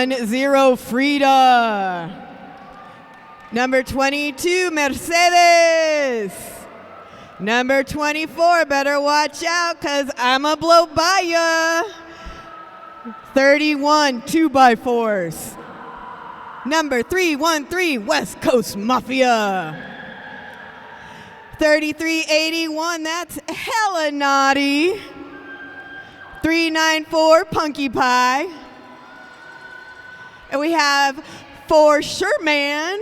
1-0 Frida. Number 22, Mercedes. Number 24, better watch out because I'ma blow by ya. 31, 2x4s. Number 313, West Coast Mafia. 3381, that's hella naughty. 394, Punky Pie. And we have For Sure Man.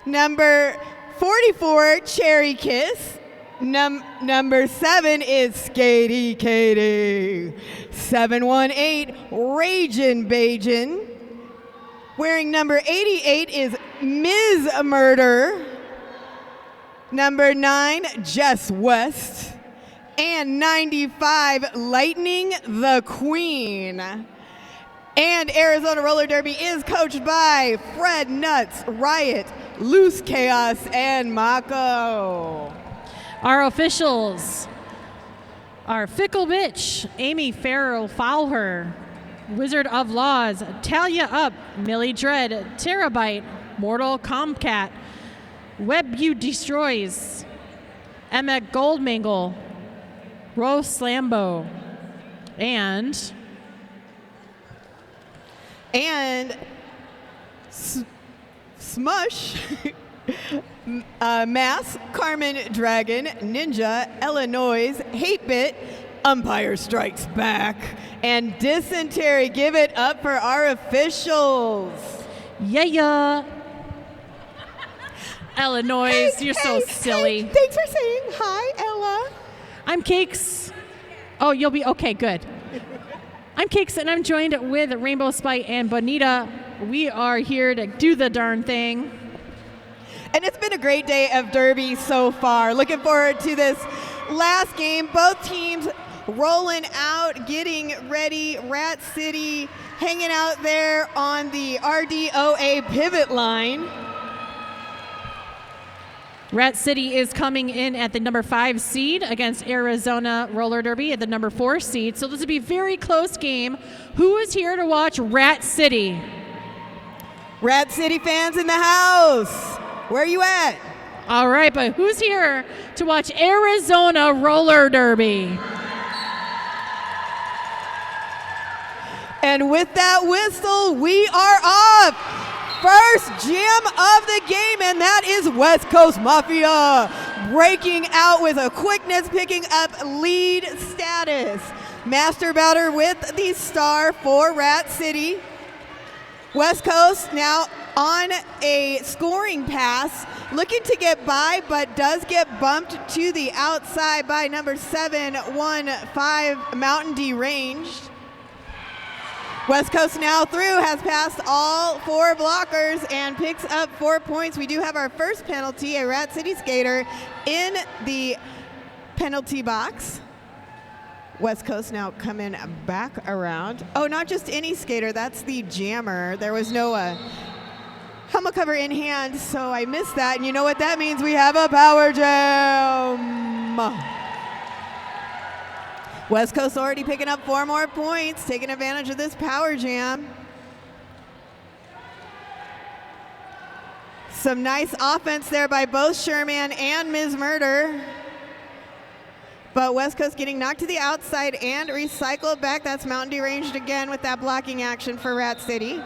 Number 44, Cherry Kiss. Number 7 is Skatey Katie. 718, Ragin' Bajin. Wearing number 88 is Ms. Murder. Number 9, Jess West. And 95, Lightning the Queen. And Arizona Roller Derby is coached by Fred Nuts, Riot, Loose Chaos, and Mako. Our officials are Fickle Bitch, Amy Farrell Fowler, Wizard of Laws, Talia Up, Millie Dread, Terabyte, Mortal Comcat, Web You Destroys, Emma Goldmingle, Rose Slambo, and Smush, Mass, Carmen Dragon, Ninja, Illinois, Hatebit, Umpire Strikes Back, and Dysentery. Give it up for our officials. Yeah. Illinois, you're so silly. Hey, thanks for saying hi, Ella. I'm Cakes. Oh, you'll be okay, good. I'm Cakes, and I'm joined with Rainbow Spite and Bonita. We are here to do the darn thing. And it's been a great day of Derby so far. Looking forward to this last game. Both teams rolling out, getting ready. Rat City hanging out there on the RDOA pivot line. Rat City is coming in at the number 5 seed against Arizona Roller Derby at the number 4 seed. So this will be a very close game. Who is here to watch Rat City? Rat City fans in the house. Where are you at? All right, but who's here to watch Arizona Roller Derby? And with that whistle, we are off. First jam of the game, and that is West Coast Mafia breaking out with a quickness, picking up lead status. Master Bouter with the star for Rat City. West Coast now on a scoring pass, looking to get by, but does get bumped to the outside by number 715 Mountain Deranged. West Coast now through, has passed all 4 blockers and picks up 4 points. We do have our first penalty, a Rat City skater in the penalty box. West Coast now coming back around. Oh, not just any skater, that's the jammer. There was no helmet cover in hand, so I missed that. And you know what that means? We have a power jam. West Coast already picking up 4 more points, taking advantage of this power jam. Some nice offense there by both Sherman and Ms. Murder. But West Coast getting knocked to the outside and recycled back. That's Mountain Deranged again with that blocking action for Rat City.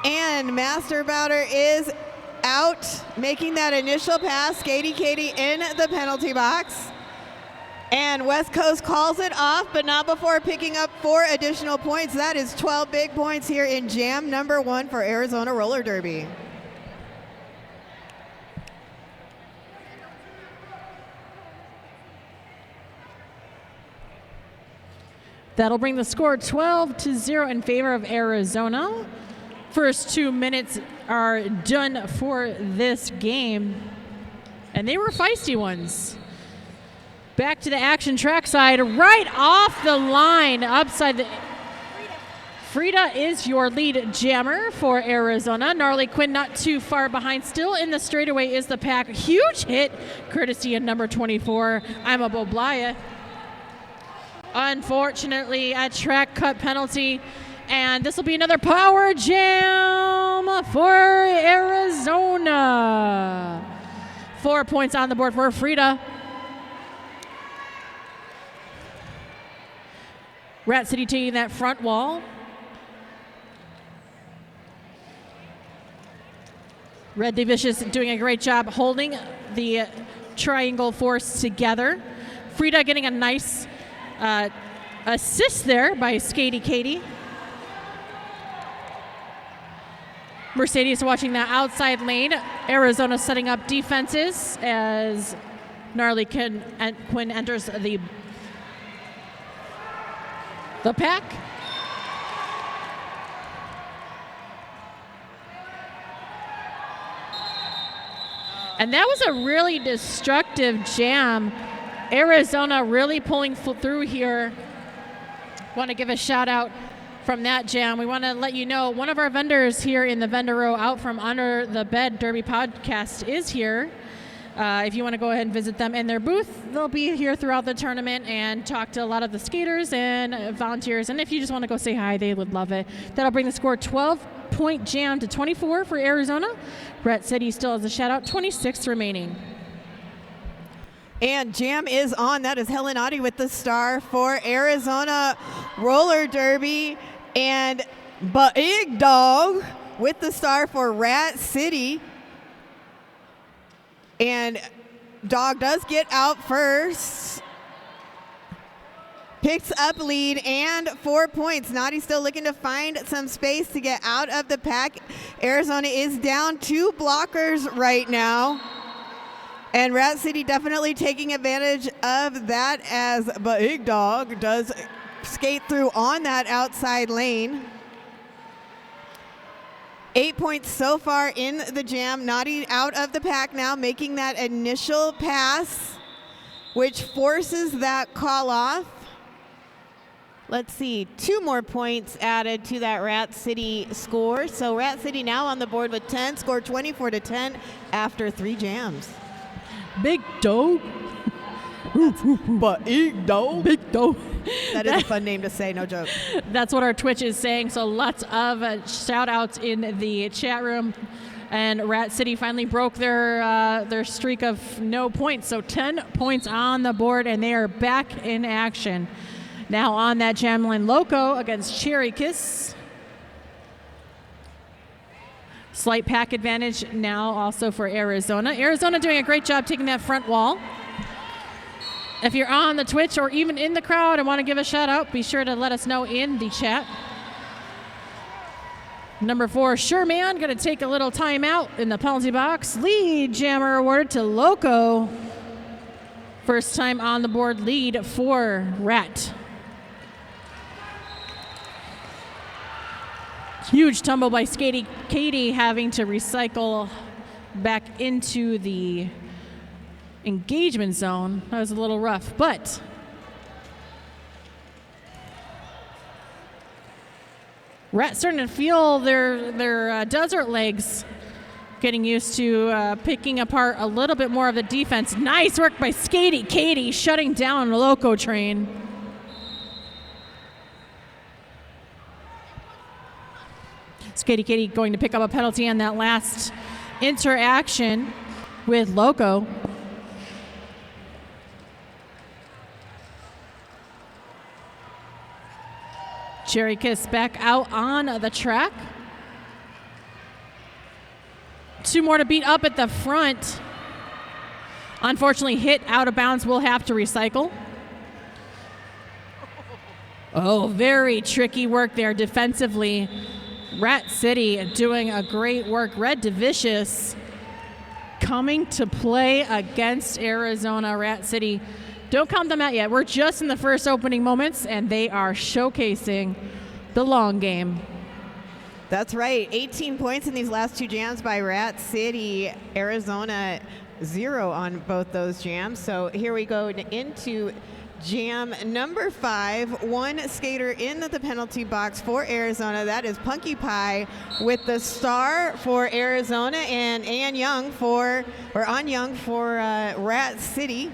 And Master Bouter is out, making that initial pass. Skatey Katie in the penalty box. And West Coast calls it off, but not before picking up 4 additional points. That is 12 big points here in jam number 1 for Arizona Roller Derby. That'll bring the score 12-0 in favor of Arizona. First 2 minutes are done for this game, and they were feisty ones. Back to the action trackside, right off the line, upside the... Frida is your lead jammer for Arizona. Gnarly Quinn not too far behind. Still in the straightaway is the pack. Huge hit, courtesy of number 24, Ima Boblaya. Unfortunately, a track cut penalty, and this will be another power jam for Arizona. 4 points on the board for Frida. Rat City taking that front wall. Red Delicious doing a great job holding the triangle force together. Frida getting a nice assist there by Skatey Katie. Mercedes watching that outside lane. Arizona setting up defenses as Gnarly Quinn enters the pack. And that was a really destructive jam. Arizona really pulling through here. Want to give a shout out from that jam. We want to let you know one of our vendors here in the vendor row out from Under the Bed Derby podcast is here. If you want to go ahead and visit them in their booth, they'll be here throughout the tournament and talk to a lot of the skaters and volunteers. And if you just want to go say hi, they would love it. That'll bring the score 12-point jam to 24 for Arizona. Rat City still has a shout out, 26 remaining. And jam is on. That is Helen Oddie with the star for Arizona Roller Derby. And Big Dog with the star for Rat City. And Dog does get out first. Picks up lead and 4 points. Naughty still looking to find some space to get out of the pack. Arizona is down 2 blockers right now. And Rat City definitely taking advantage of that as Big Dog does skate through on that outside lane. 8 points so far in the jam. Naughty out of the pack now, making that initial pass, which forces that call off. Let's see, 2 more points added to that Rat City score. So Rat City now on the board with 10, score 24-10 after 3 jams. Big Dog. Big Dog. Big Dog. That is a fun name to say, no joke. That's what our Twitch is saying. So lots of shout outs in the chat room. And Rat City finally broke their streak of no points. So 10 points on the board, and they are back in action. Now on that jam line, Loco against Cherry Kiss. Slight pack advantage now also for Arizona. Arizona doing a great job taking that front wall. If you're on the Twitch or even in the crowd and want to give a shout out, be sure to let us know in the chat. Number 4, Sure Man, going to take a little time out in the penalty box. Lead jammer awarded to Loco. First time on the board lead for Rat. Huge tumble by Skatey Katie, having to recycle back into the engagement zone. That was a little rough, but Rat starting to feel their desert legs getting used to picking apart a little bit more of the defense. Nice work by Skatey Katie, shutting down the Loco train. Skatey Katie going to pick up a penalty on that last interaction with Loco. Cherry Kiss back out on the track. 2 more to beat up at the front. Unfortunately, hit out of bounds. Will have to recycle. Oh, very tricky work there defensively. Rat City doing a great work. Red Delicious coming to play against Arizona. Rat City, don't count them out yet. We're just in the first opening moments, and they are showcasing the long game. That's right. 18 points in these last 2 jams by Rat City. Arizona 0 on both those jams. So here we go into jam number 5. 1 skater in the penalty box for Arizona. That is Punky Pie with the star for Arizona, and An Young for Rat City.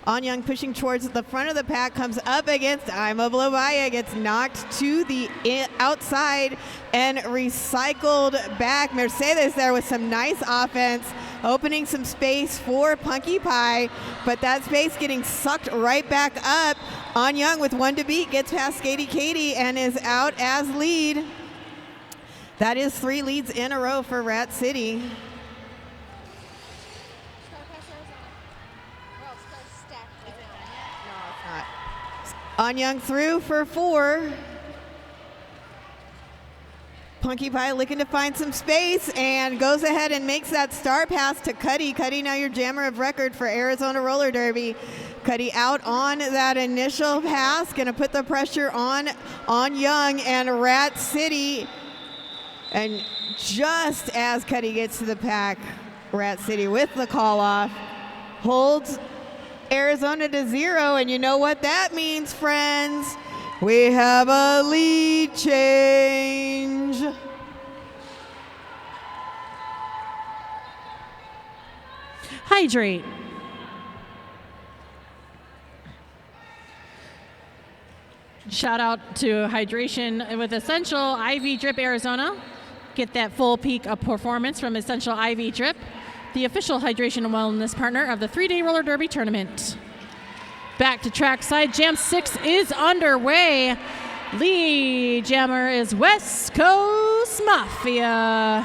On Young pushing towards the front of the pack, comes up against Imobile, gets knocked to the outside and recycled back. Mercedes there with some nice offense, opening some space for Punky Pie, but that space getting sucked right back up. On Young with 1 to beat, gets past Skatey Katie and is out as lead. That is 3 leads in a row for Rat City. On Young through for 4. Punky Pie looking to find some space and goes ahead and makes that star pass to Cuddy. Cuddy now your jammer of record for Arizona Roller Derby. Cuddy out on that initial pass, gonna put the pressure on Young and Rat City. And just as Cuddy gets to the pack, Rat City with the call off holds Arizona to 0, and you know what that means, friends. We have a lead change. Hydrate. Shout out to Hydration with Essential IV Drip Arizona. Get that full peak of performance from Essential IV Drip, the official hydration and wellness partner of the 3-day roller derby tournament. Back to trackside, Jam 6 is underway. Lead jammer is West Coast Mafia.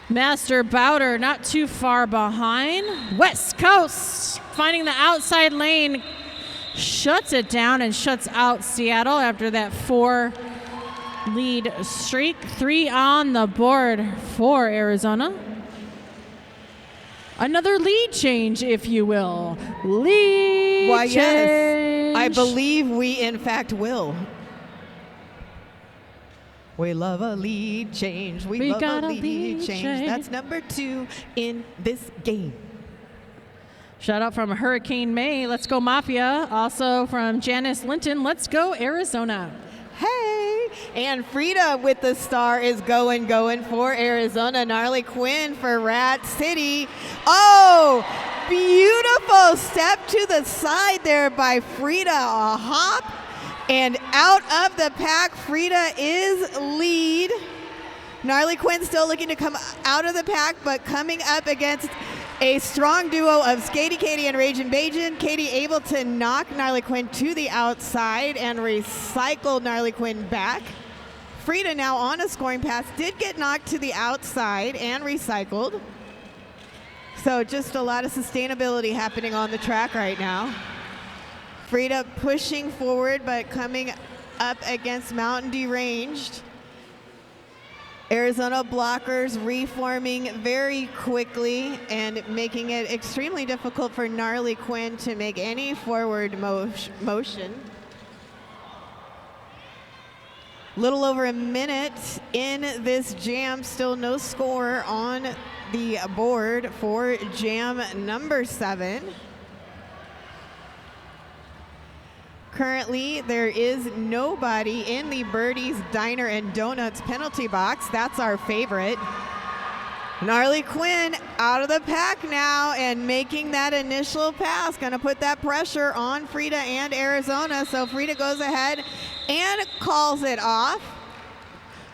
Master Bowder not too far behind. West Coast finding the outside lane, shuts it down and shuts out Seattle after that 4 lead streak. 3 on the board for Arizona. Another lead change, if you will. Lead change. Yes, I believe we in fact will. We love a lead change. We love a lead change. That's number 2 in this game. Shout out from Hurricane May, let's go Mafia. Also from Janice Linton, let's go Arizona. Hey, and Frida with the star is going for Arizona. Gnarly Quinn for Rat City. Oh, beautiful step to the side there by Frida. A hop and out of the pack. Frida is lead. Gnarly Quinn still looking to come out of the pack, but coming up against a strong duo of Skatey Katie and Ragin' Bajin. Katie able to knock Gnarly Quinn to the outside and recycle Gnarly Quinn back. Frida now on a scoring pass, did get knocked to the outside and recycled. So just a lot of sustainability happening on the track right now. Frida pushing forward, but coming up against Mountain Deranged. Arizona blockers reforming very quickly and making it extremely difficult for Gnarly Quinn to make any forward motion. Little over a minute in this jam, still no score on the board for jam number 7. Currently, there is nobody in the Birdie's Diner and Donuts penalty box. That's our favorite. Gnarly Quinn out of the pack now and making that initial pass. Gonna put that pressure on Frida and Arizona. So Frida goes ahead and calls it off.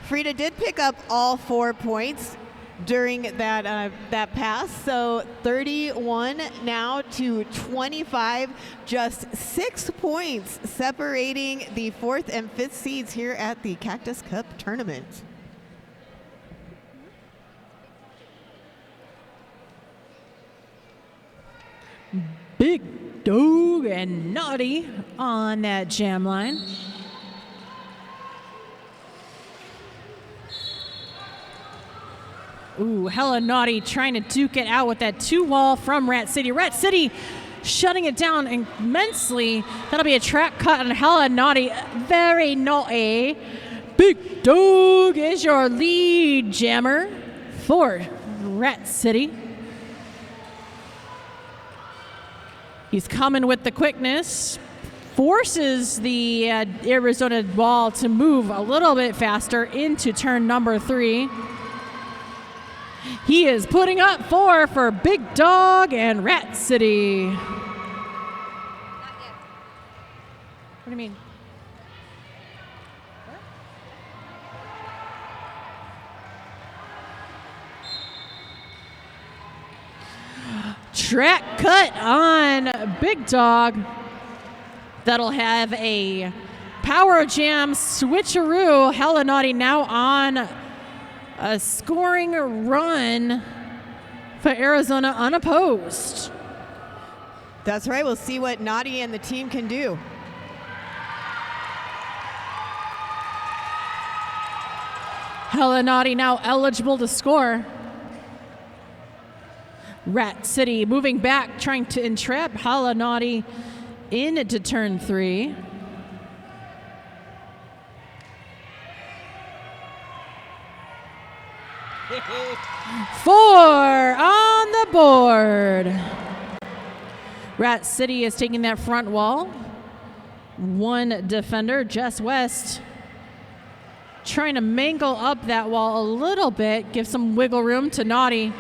Frida did pick up all 4 points during that pass. So 31 now to 25, just 6 points separating the 4th and 5th seeds here at the Cactus Cup tournament. Big Dog and Naughty on that jam line. Ooh, hella Naughty trying to duke it out with that 2-wall from Rat City. Rat City shutting it down immensely. That'll be a track cut on hella Naughty. Very naughty. Big Dog is your lead jammer for Rat City. He's coming with the quickness. Forces the Arizona wall to move a little bit faster into turn number 3. He is putting up 4 for Big Dog and Rat City. What do you mean? Track cut on Big Dog. That'll have a Power Jam switcheroo. Hella Naughty now on a scoring run for Arizona unopposed. That's right. We'll see what Naughty and the team can do. Hella Naughty now eligible to score. Rat City moving back, trying to entrap Hella Naughty into turn 3. Four on the board. Rat City is taking that front wall. One defender, Jess West, trying to mangle up that wall a little bit, give some wiggle room to Naughty.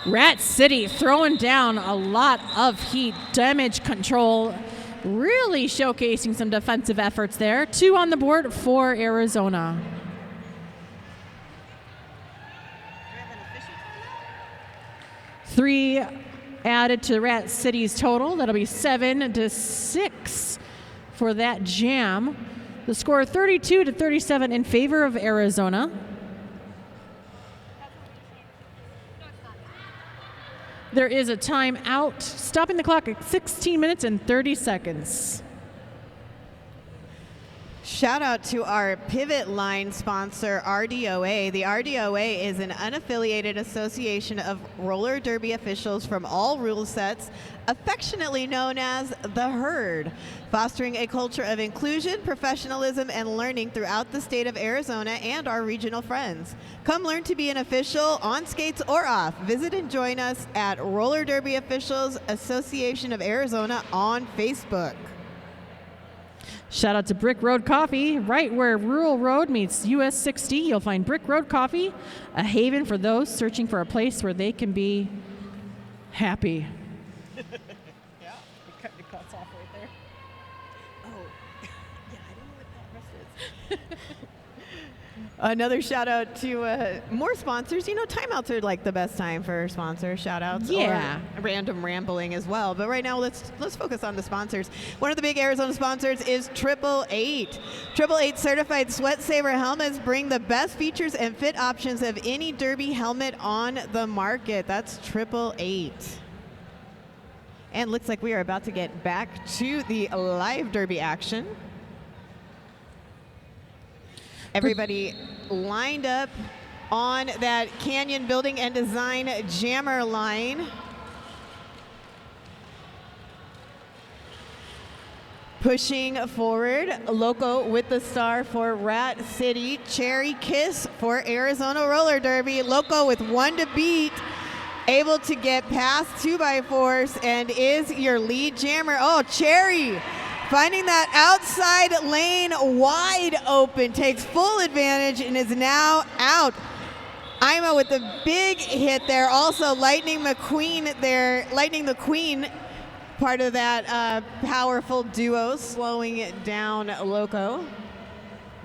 Rat City throwing down a lot of heat, damage control, really showcasing some defensive efforts there. 2 on the board for Arizona. Three added to Rat City's total. That'll be 7-6 for that jam. The score 32-37 in favor of Arizona. There is a timeout, stopping the clock at 16 minutes and 30 seconds. Shout out to our pivot line sponsor, RDOA. The RDOA is an unaffiliated association of roller derby officials from all rule sets, affectionately known as the Herd, fostering a culture of inclusion, professionalism, and learning throughout the state of Arizona and our regional friends. Come learn to be an official on skates or off. Visit and join us at Roller Derby Officials Association of Arizona on Facebook. Shout out to Brick Road Coffee. Right where Rural Road meets US 60, you'll find Brick Road Coffee, a haven for those searching for a place where they can be happy. Yeah, it cuts off right there. Oh, yeah, I don't know what that rest is. Another shout out to more sponsors. You know, timeouts are like the best time for sponsor shout outs. Yeah. Or random rambling as well. But right now, let's focus on the sponsors. One of the big Arizona sponsors is 888. 888 certified Sweat Saver helmets bring the best features and fit options of any derby helmet on the market. That's 888. And looks like we are about to get back to the live derby action. Everybody lined up on that Canyon Building and Design jammer line. Pushing forward, Loco with the star for Rat City. Cherry Kiss for Arizona Roller Derby. Loco with 1 to beat, able to get past 2x4s and is your lead jammer. Oh, Cherry finding that outside lane wide open, takes full advantage and is now out. Ima with the big hit there. Also Lightning McQueen there. Lightning the Queen, part of that powerful duo, slowing it down Loco,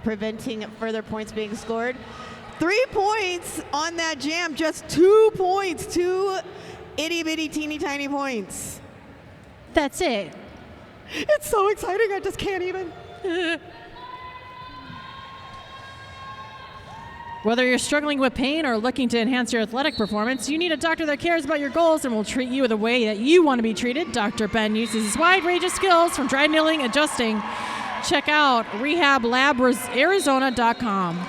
preventing further points being scored. 3 points on that jam, just 2 points, 2 itty bitty teeny tiny points. That's it. It's so exciting, I just can't even. Whether you're struggling with pain or looking to enhance your athletic performance, you need a doctor that cares about your goals and will treat you the way that you want to be treated. Dr. Ben uses his wide range of skills from dry needling, adjusting. Check out rehablabArizona.com.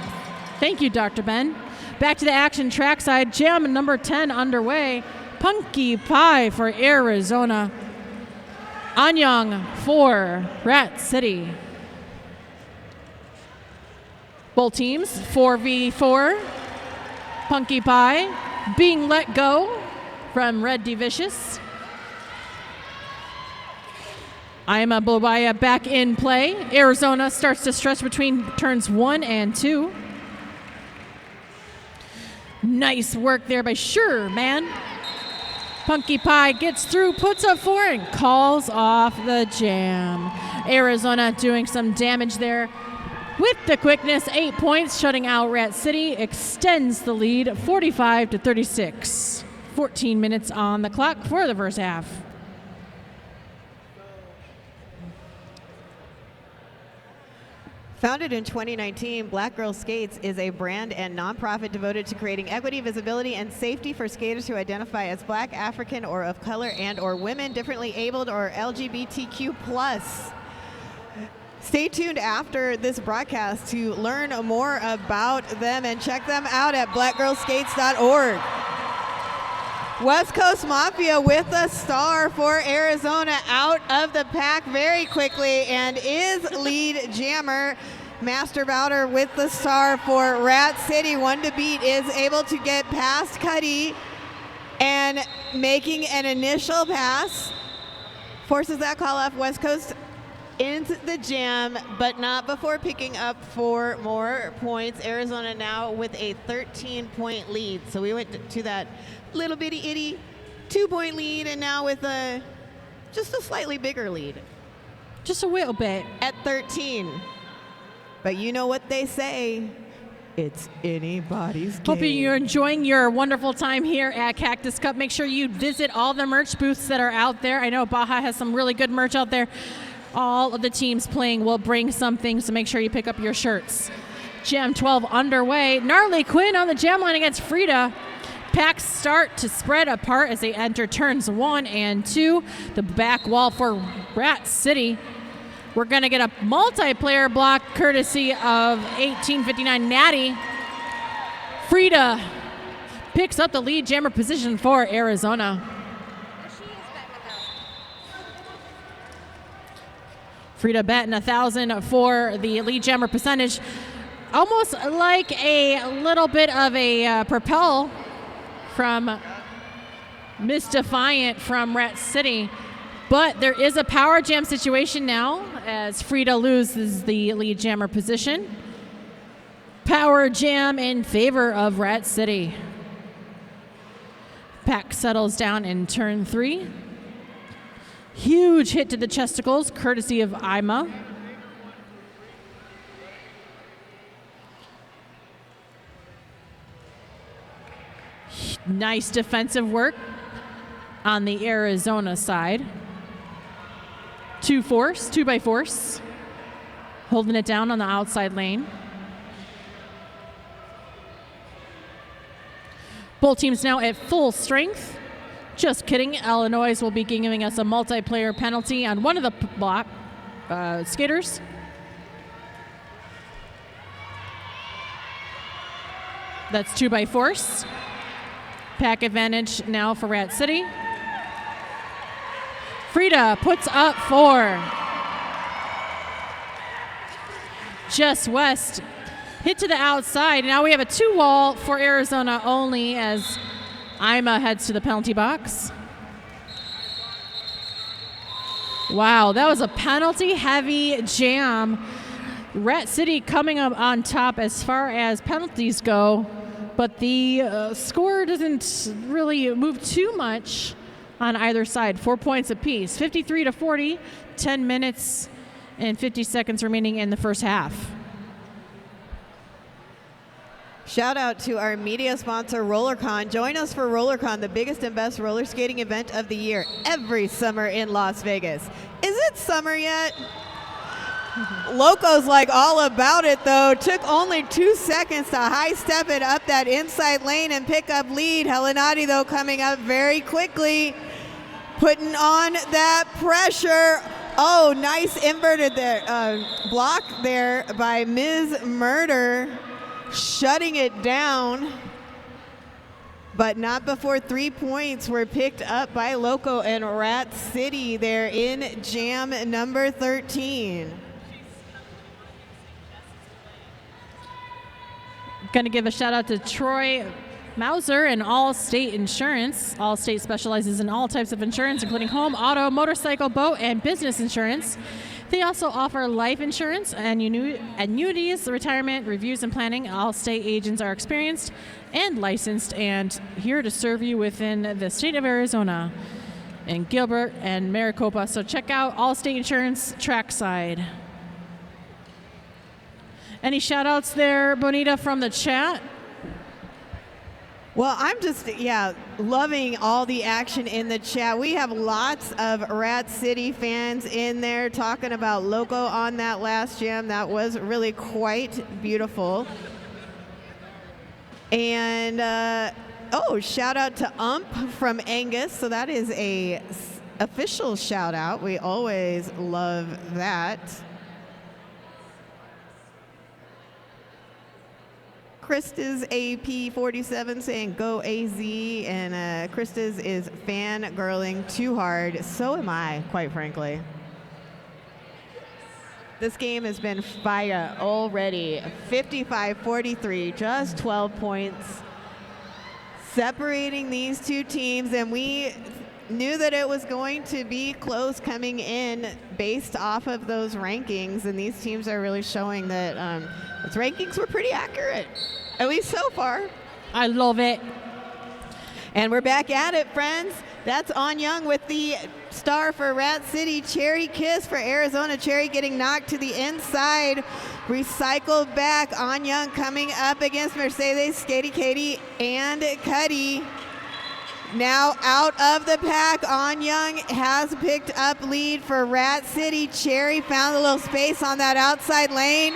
Thank you, Dr. Ben. Back to the action trackside. Jam number 10 underway. Punky Pie for Arizona. Anyang for Rat City. Both teams, 4v4. Punky Pie being let go from Red Devicious. Ima Bobaya back in play. Arizona starts to stretch between turns 1 and 2. Nice work there by Sure, man. Punky Pie gets through, puts up 4, and calls off the jam. Arizona doing some damage there with the quickness. 8 points, shutting out Rat City, extends the lead 45-36. 14 minutes on the clock for the first half. Founded in 2019, Black Girl Skates is a brand and nonprofit devoted to creating equity, visibility, and safety for skaters who identify as Black, African, or of color, and or women, differently abled, or LGBTQ+. Stay tuned after this broadcast to learn more about them and check them out at blackgirlskates.org. West Coast Mafia with a star for Arizona out of the pack very quickly and is lead jammer. Master Bowder with the star for Rat City. One to beat is able to get past Cuddy and making an initial pass. Forces that call off. West Coast into the jam, but not before picking up 4 more points. Arizona now with a 13-point lead. So we went to that little bitty itty 2-point lead, and now with just a slightly bigger lead. Just a little bit. At 13. But you know what they say, it's anybody's game. Hoping you're enjoying your wonderful time here at Cactus Cup. Make sure you visit all the merch booths that are out there. I know Baja has some really good merch out there. All of the teams playing will bring something, so make sure you pick up your shirts. Jam 12 underway. Gnarly Quinn on the jam line against Frida. Packs start to spread apart as they enter turns 1 and 2. The back wall for Rat City. We're going to get a multiplayer block courtesy of 1859 Natty. Frida picks up the lead jammer position for Arizona. Frida batting 1,000 for the lead jammer percentage. Almost like a little bit of a propel from Miss Defiant from Rat City. But there is a power jam situation now as Frida loses the lead jammer position. Power jam in favor of Rat City. Pack settles down in turn 3. Huge hit to the chesticles, courtesy of Ima. Nice defensive work on the Arizona side. 2 by force. Holding it down on the outside lane. Both teams now at full strength. Just kidding. Illinois will be giving us a multiplayer penalty on one of the block skaters. That's 2 by force. Pack advantage now for Rat City. Frida puts up 4. Just West hit to the outside. Now we have a 2-wall for Arizona only as Ima heads to the penalty box. Wow, that was a penalty-heavy jam. Rat City coming up on top as far as penalties go, but the score doesn't really move too much on either side. 4 points apiece, 53-40, 10 minutes and 50 seconds remaining in the first half. Shout out to our media sponsor, RollerCon. Join us for RollerCon, the biggest and best roller skating event of the year, every summer in Las Vegas. Is it summer yet? Loco's like all about it, though. Took only 2 seconds to high step it up that inside lane and pick up lead. Helenati, though, coming up very quickly, putting on that pressure. Oh, nice inverted there, block there by Ms. Murder. Shutting it down, but not before 3 points were picked up by Loco and Rat City there in jam number 13. Going to give a shout out to Troy Mauser and Allstate Insurance. Allstate specializes in all types of insurance, including home, auto, motorcycle, boat, and business insurance. They also offer life insurance, annuities, retirement, reviews, and planning. Allstate agents are experienced and licensed and here to serve you within the state of Arizona in Gilbert and Maricopa. So check out Allstate Insurance Trackside. Any shout outs there, Bonita, from the chat? Well, I'm just, loving all the action in the chat. We have lots of Rat City fans in there talking about Loco on that last jam. That was really quite beautiful. And, shout out to Ump from Angus. So that is a official shout out. We always love that. Krista's AP47 saying go AZ, and Krista's is fangirling too hard. So am I, quite frankly. This game has been fire already. 55-43, just 12 points separating these two teams, and we knew that it was going to be close coming in based off of those rankings, and these teams are really showing that those rankings were pretty accurate, at least so far. I love it. And we're back at it, friends. That's On Young with the star for Rat City. Cherry Kiss for Arizona. Cherry getting knocked to the inside. Recycled back. On Young coming up against Mercedes, Skatey Katie, and Cuddy. Now out of the pack, On Young has picked up lead for Rat City. Cherry found a little space on that outside lane.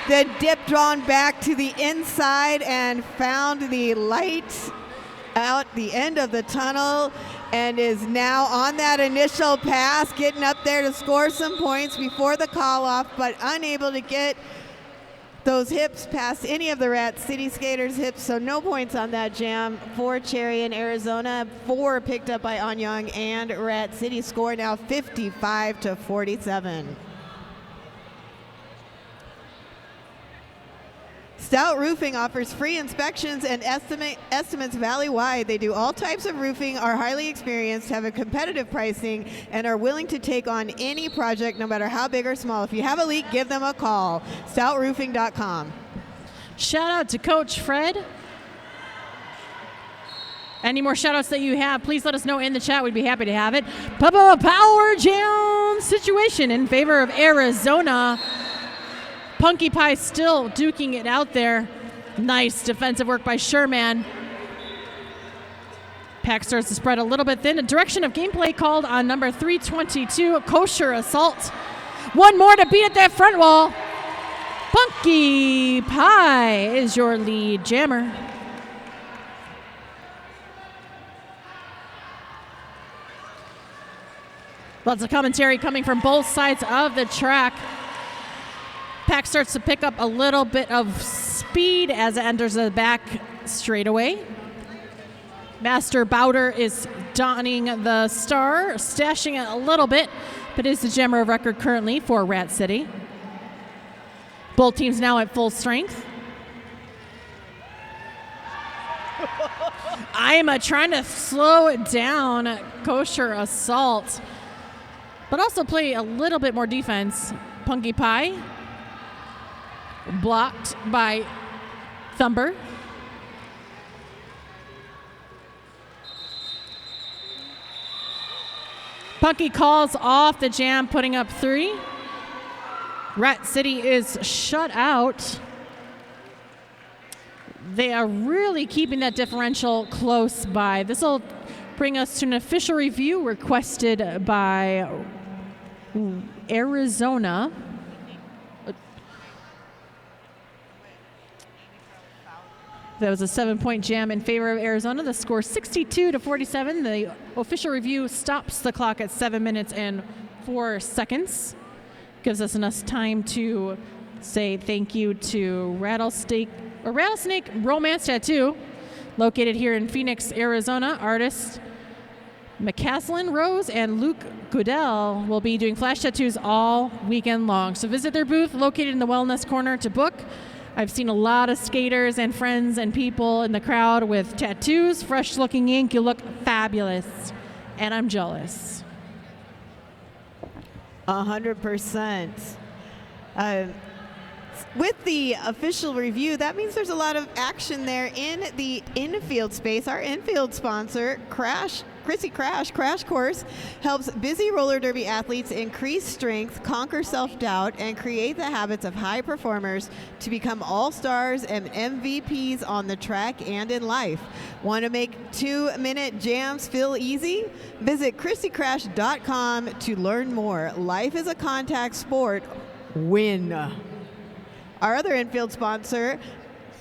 The dip drawn back to the inside and found the light out the end of the tunnel and is now on that initial pass, getting up there to score some points before the call off, but unable to get those hips past any of the Rat City skaters' hips, so no points on that jam for Cherry in Arizona. 4 picked up by On Young and Rat City. Score now 55-47. Stout Roofing offers free inspections and estimates valley-wide. They do all types of roofing, are highly experienced, have a competitive pricing, and are willing to take on any project, no matter how big or small. If you have a leak, give them a call. StoutRoofing.com. Shout out to Coach Fred. Any more shout-outs that you have, please let us know in the chat. We'd be happy to have it. Power Jam situation in favor of Arizona. Punky Pie still duking it out there. Nice defensive work by Sherman. Pack starts to spread a little bit thin. A direction of gameplay called on number 322, Kosher Assault. One more to beat at that front wall. Punky Pie is your lead jammer. Lots of commentary coming from both sides of the track. Pack starts to pick up a little bit of speed as it enters the back straightaway. Master Bowder is donning the star, stashing it a little bit, but is the jammer of record currently for Rat City. Both teams now at full strength. I am trying to slow it down, Kosher Assault, but also play a little bit more defense. Punky Pie. Blocked by Thumber. Punky calls off the jam, putting up 3. Rat City is shut out. They are really keeping that differential close by. This will bring us to an official review requested by Arizona. That was a 7-point jam in favor of Arizona. The score 62-47. The official review stops the clock at 7 minutes and 4 seconds. Gives us enough time to say thank you to Rattlesnake Romance Tattoo, located here in Phoenix, Arizona. Artists McCaslin Rose and Luke Goodell will be doing flash tattoos all weekend long. So visit their booth located in the Wellness Corner to book. I've seen a lot of skaters and friends and people in the crowd with tattoos, fresh-looking ink. You look fabulous, and I'm jealous. 100%. with the official review, that means there's a lot of action there in the infield space. Our infield sponsor, Chrissy Crash Course, helps busy roller derby athletes increase strength, conquer self-doubt, and create the habits of high performers to become all-stars and MVPs on the track and in life. Want to make 2-minute jams feel easy? Visit ChrissyCrash.com to learn more. Life is a contact sport. Win. Our other infield sponsor,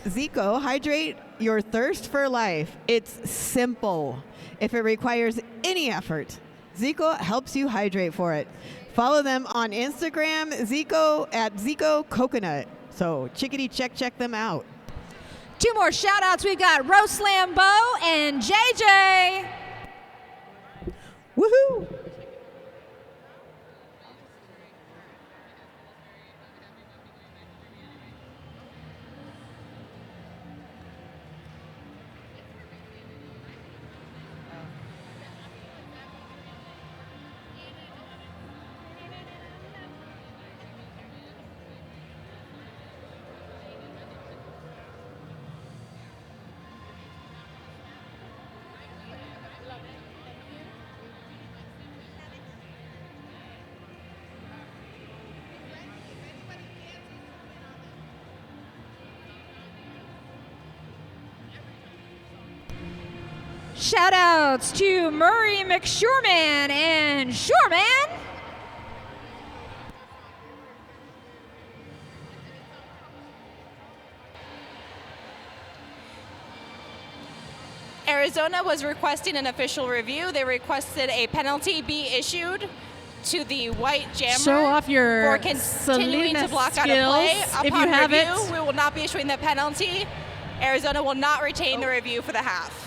Zico, hydrate your thirst for life. It's simple. If it requires any effort, Zico helps you hydrate for it. Follow them on Instagram, Zico at Zico Coconut. So chickadee check them out. 2 more shout outs. We've got Rose Lambeau and JJ. Woohoo! Shout outs to Murray McShoreman and Shoreman. Arizona was requesting an official review. They requested a penalty be issued to the white jammer. Show off your for continuing to block skills, out a play. if Upon you have review, it. we will not be issuing the penalty. Arizona will not retain the review for the half.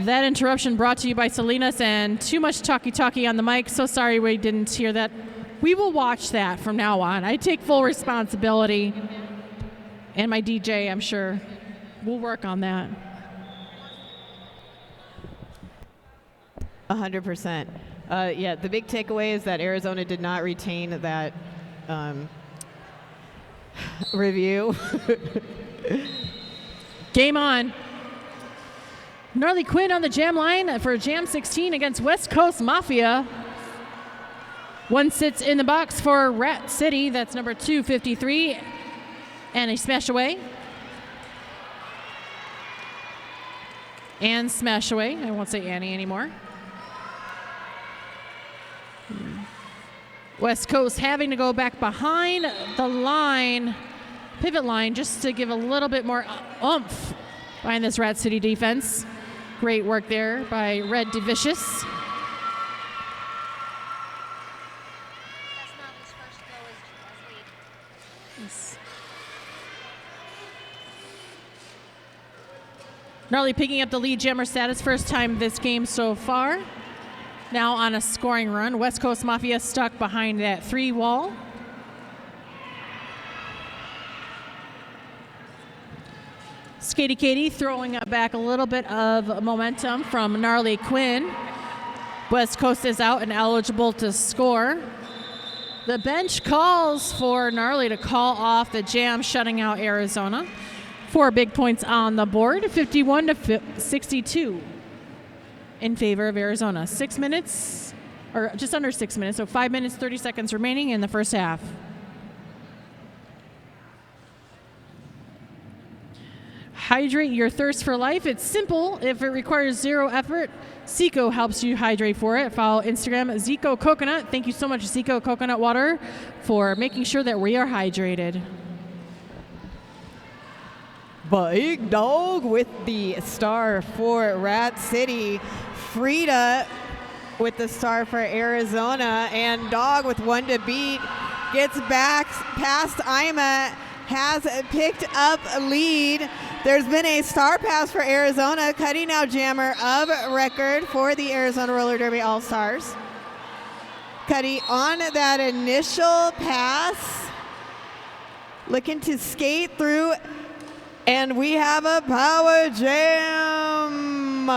That interruption brought to you by Salinas and too much talkie-talkie on the mic. So sorry we didn't hear that. We will watch that from now on. I take full responsibility. And my DJ, I'm sure. We'll work on that. 100%. Yeah, the big takeaway is that Arizona did not retain that review. Game on. Gnarly Quinn on the jam line for Jam 16 against West Coast Mafia. One sits in the box for Rat City. That's number 253. And a smash away. And smash away. I won't say Annie anymore. West Coast having to go back behind the line, pivot line, just to give a little bit more oomph behind this Rat City defense. Great work there by Red DeVicious. Gnarly picking up the lead jammer status, first time this game so far. Now on a scoring run. West Coast Mafia stuck behind that 3 wall. Skatey Katie throwing back a little bit of momentum from Gnarly Quinn. West Coast is out and eligible to score. The bench calls for Gnarly to call off the jam, shutting out Arizona. 4 big points on the board, 51-62 in favor of Arizona. 6 minutes, or just under 6 minutes, so 5 minutes, 30 seconds remaining in the first half. Hydrate your thirst for life. It's simple. If it requires 0 effort, Zico helps you hydrate for it. Follow Instagram Zico Coconut. Thank you so much, Zico Coconut Water, for making sure that we are hydrated. Big Dog with the star for Rat City. Frida with the star for Arizona. And Dog with 1 to beat. Gets back past Ima. Has picked up a lead. There's been a star pass for Arizona. Cutting out jammer of record for the Arizona Roller Derby All-Stars. Cuddy on that initial pass. Looking to skate through. And we have a power jam.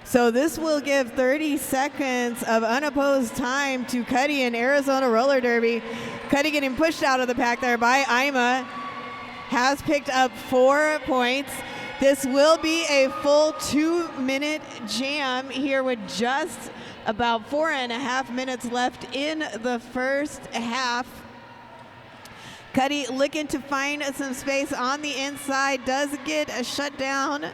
So this will give 30 seconds of unopposed time to Cuddy in Arizona Roller Derby. Cuddy getting pushed out of the pack there by Ima. Has picked up 4 points. This will be a full 2-minute jam here with just about 4.5 minutes left in the first half. Cuddy looking to find some space on the inside, does get a shutdown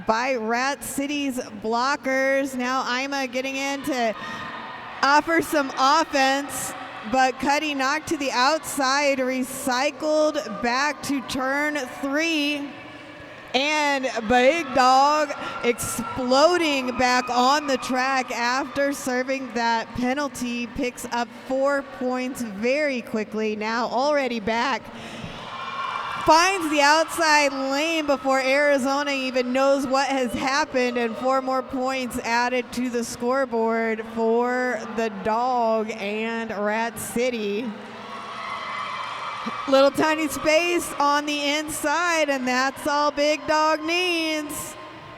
by Rat City's blockers. Now Ima getting in to offer some offense, but Cuddy knocked to the outside, recycled back to turn 3. And Big Dog exploding back on the track after serving that penalty, picks up 4 points very quickly, now already back. Finds the outside lane before Arizona even knows what has happened, and 4 more points added to the scoreboard for the Dog and Rat City. Little tiny space on the inside, and that's all Big Dog needs.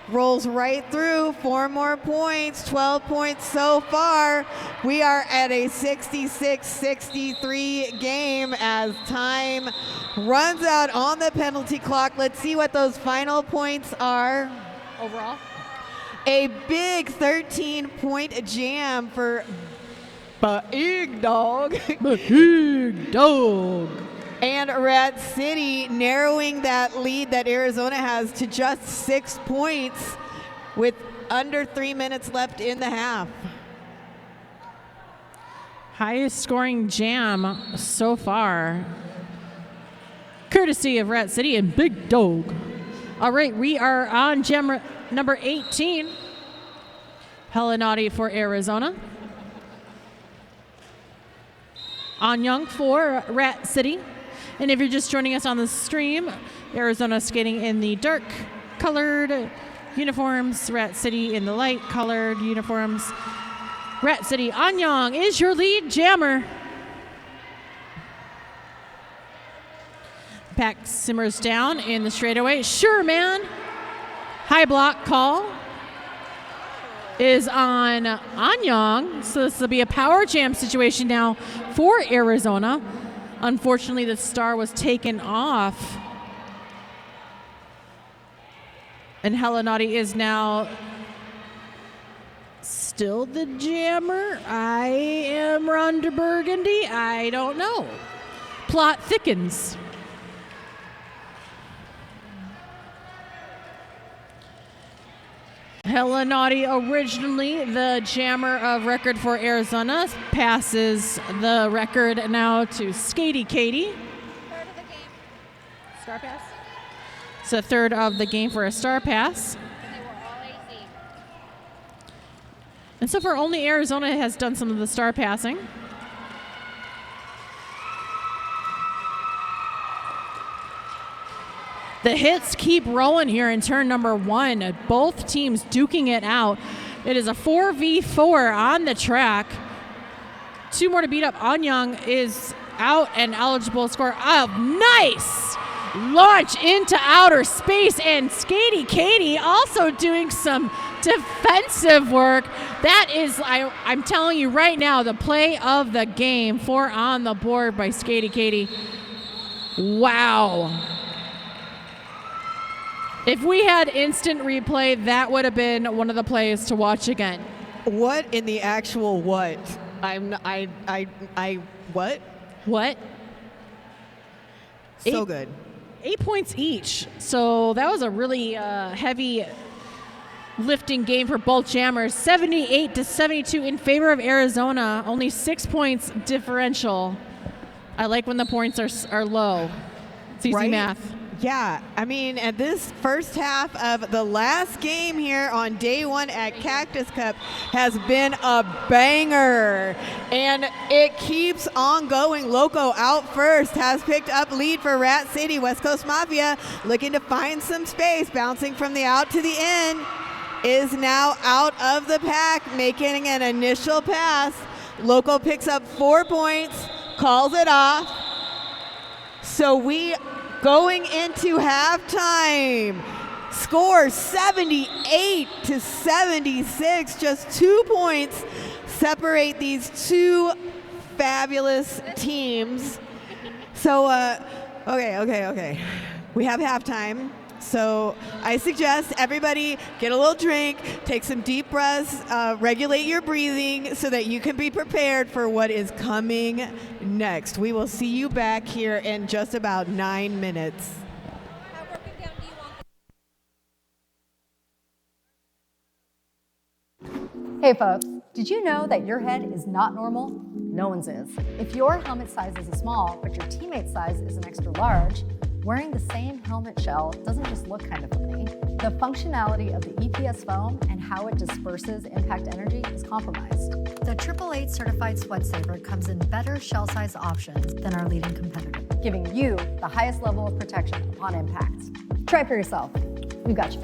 Rolls right through, 4 more points, 12 points so far. We are at a 66-63 game as time runs out on the penalty clock. Let's see what those final points are. Overall? A big 13-point jam for Big Dog. Big Dog. And Rat City narrowing that lead that Arizona has to just 6 points with under 3 minutes left in the half. Highest scoring jam so far, courtesy of Rat City and Big Dog. All right, we are on jam number 18. Hella Naughty for Arizona. Anyang for Rat City. And if you're just joining us on the stream, Arizona skating in the dark colored uniforms, Rat City in the light colored uniforms. Rat City, Anyang is your lead jammer. Pack simmers down in the straightaway. Sure, man. High block call is on Anyang. So this will be a power jam situation now for Arizona. Unfortunately, the star was taken off. And Hella Naughty is now still the jammer. I am Rhonda Burgundy. I don't know. Plot thickens. Hella Naughty, originally the jammer of record for Arizona, passes the record now to Skatey Katie. Third of the game. Star pass? It's a third of the game for a star pass. And they were all easy. And so far, only Arizona has done some of the star passing. The hits keep rolling here in turn number 1. Both teams duking it out. It is a 4v4 on the track. 2 more to beat up. Anyang is out and eligible to score. Oh, nice launch into outer space. And Skatey Katie also doing some defensive work. That is, I'm telling you right now, the play of the game. 4 on the board by Skatey Katie. Wow. If we had instant replay, that would have been one of the plays to watch again. What in the actual what? What? What? So good. 8 points each. So that was a really heavy lifting game for both jammers. 78-72 in favor of Arizona. Only 6 points differential. I like when the points are low. It's easy math. Yeah, I mean, at this first half of the last game here on day 1 at Cactus Cup has been a banger, and it keeps on going. Loco out first, has picked up lead for Rat City. West Coast Mafia looking to find some space, bouncing from the out to the in, is now out of the pack, making an initial pass. Loco picks up 4 points, calls it off. So we going into halftime. Score 78-76. Just 2 points separate these two fabulous teams. So, okay. We have halftime. So I suggest everybody get a little drink, take some deep breaths, regulate your breathing so that you can be prepared for what is coming next. We will see you back here in just about 9 minutes. Hey folks, did you know that your head is not normal? No one's is. If your helmet size is a small, but your teammate's size is an extra large, wearing the same helmet shell doesn't just look kind of funny. The functionality of the EPS foam and how it disperses impact energy is compromised. The 888 certified Sweat Saver comes in better shell size options than our leading competitor, giving you the highest level of protection upon impact. Try for yourself. We've got you.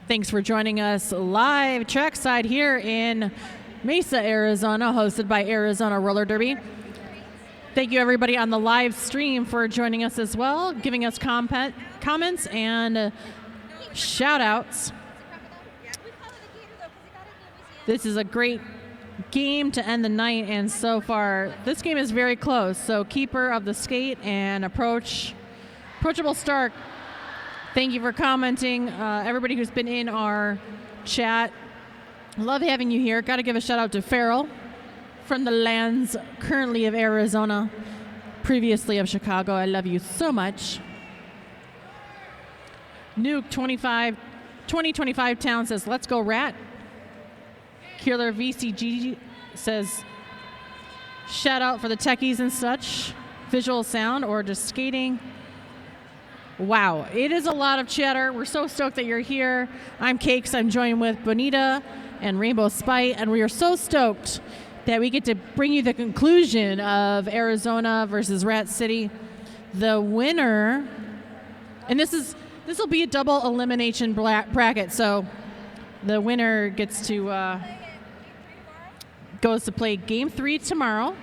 Thanks for joining us live trackside here in Mesa, Arizona, hosted by Arizona Roller Derby. Thank you, everybody on the live stream, for joining us as well, giving us comments and shout-outs. This is a great game to end the night, and so far, this game is very close. So, keeper of the skate and approachable Stark. Thank you for commenting. Everybody who's been in our chat, love having you here. Got to give a shout out to Farrell from the lands currently of Arizona, previously of Chicago. I love you so much. Nuke 2025 Town says, let's go Rat. Killer VCG says, shout out for the techies and such. Visual sound or just skating. Wow, it is a lot of chatter. We're so stoked that you're here. I'm Cakes. I'm joined with Bonita and Rainbow Spite, and we are so stoked that we get to bring you the conclusion of Arizona versus Rat City. The winner, and this will be a double elimination bracket, so the winner gets to goes to play Game 3 tomorrow.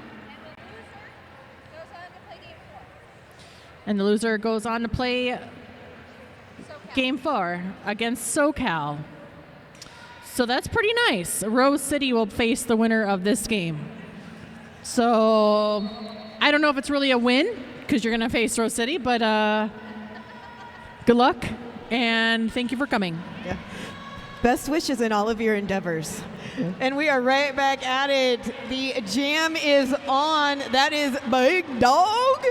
And the loser goes on to play Game 4 against SoCal. So that's pretty nice. Rose City will face the winner of this game. So I don't know if it's really a win because you're going to face Rose City, but good luck and thank you for coming. Yeah. Best wishes in all of your endeavors. And we are right back at it. The jam is on. That is Big Dog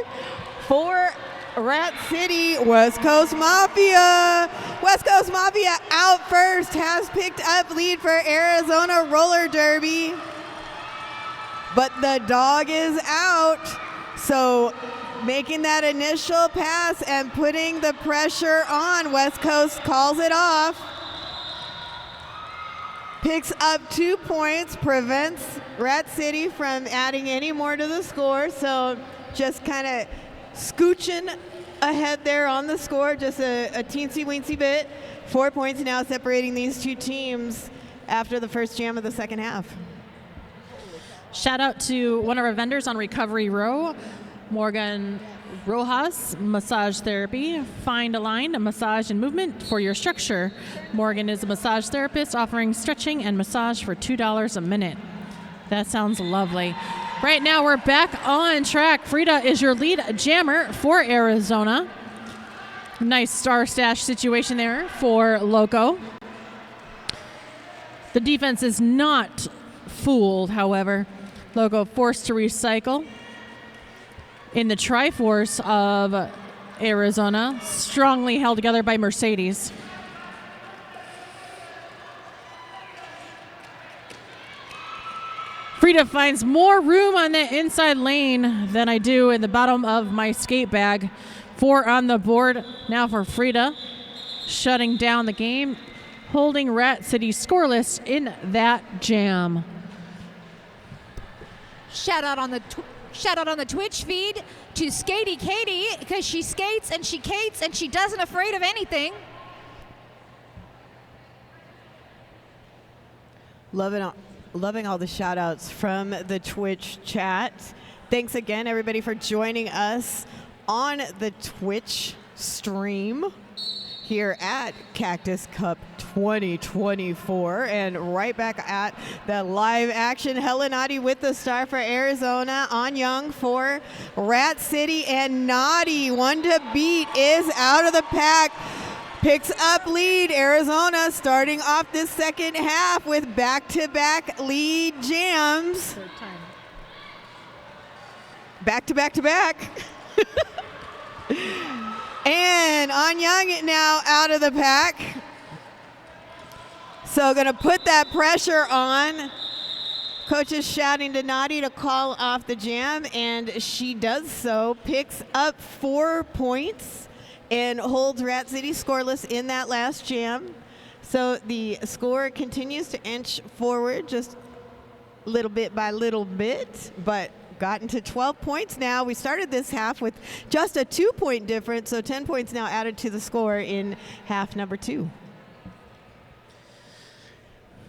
for Rat City, West Coast Mafia. West Coast Mafia out first, has picked up lead for Arizona Roller Derby. But the dog is out. So making that initial pass and putting the pressure on, West Coast calls it off. Picks up 2 points, prevents Rat City from adding any more to the score. So just kind of scooching ahead there on the score, just a teensy-weensy bit. 4 points now separating these two teams after the first jam of the second half. Shout out to one of our vendors on Recovery Row, Morgan Rojas, Massage Therapy. Find a line, a massage and movement for your structure. Morgan is a massage therapist offering stretching and massage for $2 a minute. That sounds lovely. Right now we're back on track. Frida is your lead jammer for Arizona. Nice star stash situation there for Loco. The defense is not fooled, however. Loco forced to recycle. In the Triforce of Arizona, strongly held together by Mercedes. Frida finds more room on that inside lane than I do in the bottom of my skate bag. 4 on the board now for Frida, shutting down the game, holding Rat City scoreless in that jam. Shout out on the Twitch feed to Skatey Katie, because she skates and she cates and she doesn't afraid of anything. Loving all the shout outs from the Twitch chat. Thanks again, everybody, for joining us on the Twitch stream here at Cactus Cup 2024. And right back at the live action. Helenati with the star for Arizona. On Young for Rat City. And Naughty, one to beat, is out of the pack. Picks up lead. Arizona starting off this second half with back-to-back lead jams. Third time. Back-to-back-to-back. And On Young now out of the pack. So going to put that pressure on. Coach is shouting to Naughty to call off the jam, and she does so. Picks up 4 points and holds Rat City scoreless in that last jam. So the score continues to inch forward just little bit by little bit, but gotten to 12 points now. We started this half with just a 2-point difference, so 10 points now added to the score in half number 2.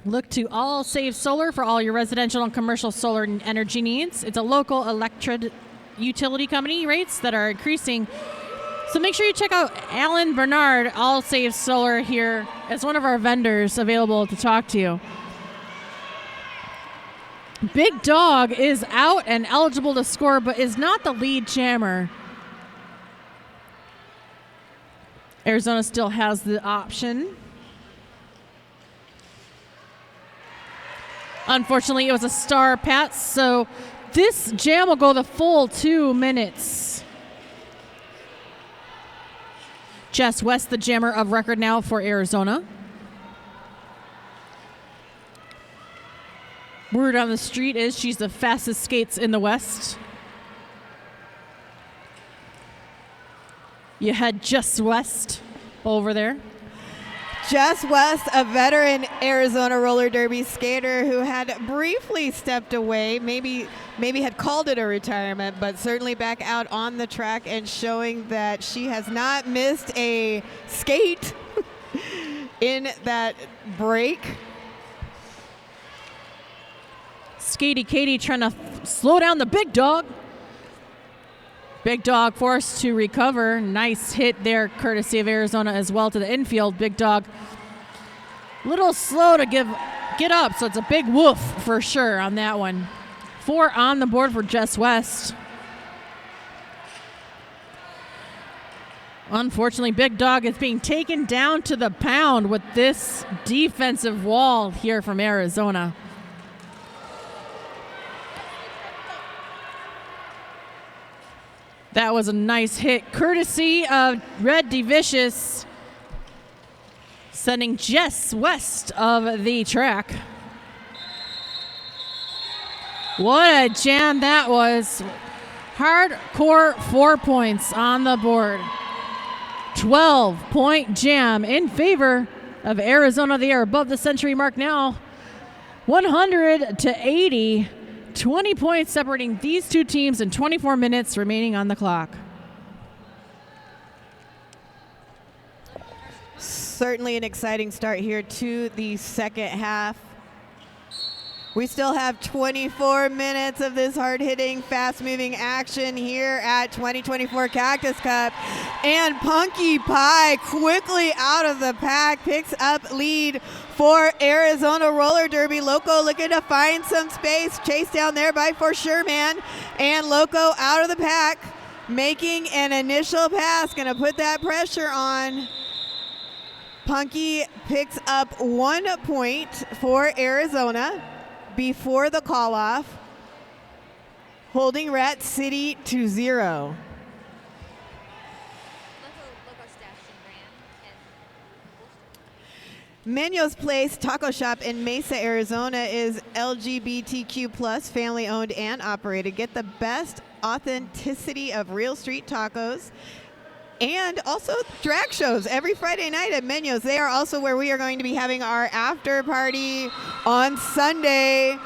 Look to All Save Solar for all your residential and commercial solar energy needs. It's a local electric utility company rates that are increasing. So make sure you check out Alan Bernard, All Save Solar, here as one of our vendors available to talk to you. Big Dog is out and eligible to score, but is not the lead jammer. Arizona still has the option. Unfortunately, it was a star pass, so this jam will go the full 2 minutes. Jess West, the jammer of record now for Arizona. Word on the street is she's the fastest skates in the West. You had Jess West over there. Jess West, a veteran Arizona roller derby skater who had briefly stepped away, maybe had called it a retirement, but certainly back out on the track and showing that she has not missed a skate in that break. Skatey Katie trying to slow down the Big Dog. Big Dog forced to recover. Nice hit there, courtesy of Arizona as well to the infield. Big Dog a little slow to get up, so it's a big woof for sure on that one. 4 on the board for Jess West. Unfortunately, Big Dog is being taken down to the pound with this defensive wall here from Arizona. That was a nice hit, courtesy of Red DeVicious, sending Jess West of the track. What a jam that was. Hardcore 4 points on the board. 12-point jam in favor of Arizona. They are above the century mark now. 100-80. 20 points separating these two teams and 24 minutes remaining on the clock. Certainly an exciting start here to the second half. We still have 24 minutes of this hard-hitting, fast-moving action here at 2024 Cactus Cup. And Punky Pie quickly out of the pack, picks up lead for Arizona Roller Derby. Loco looking to find some space, chased down there by For Sure Man. And Loco out of the pack, making an initial pass, gonna put that pressure on. Punky picks up 1 point for Arizona before the call-off, holding Rat City to 0. Menos Place Taco Shop in Mesa, Arizona is LGBTQ+ family-owned and operated. Get the best authenticity of real street tacos. And also drag shows every Friday night at Menos. They are also where we are going to be having our after party on Sunday.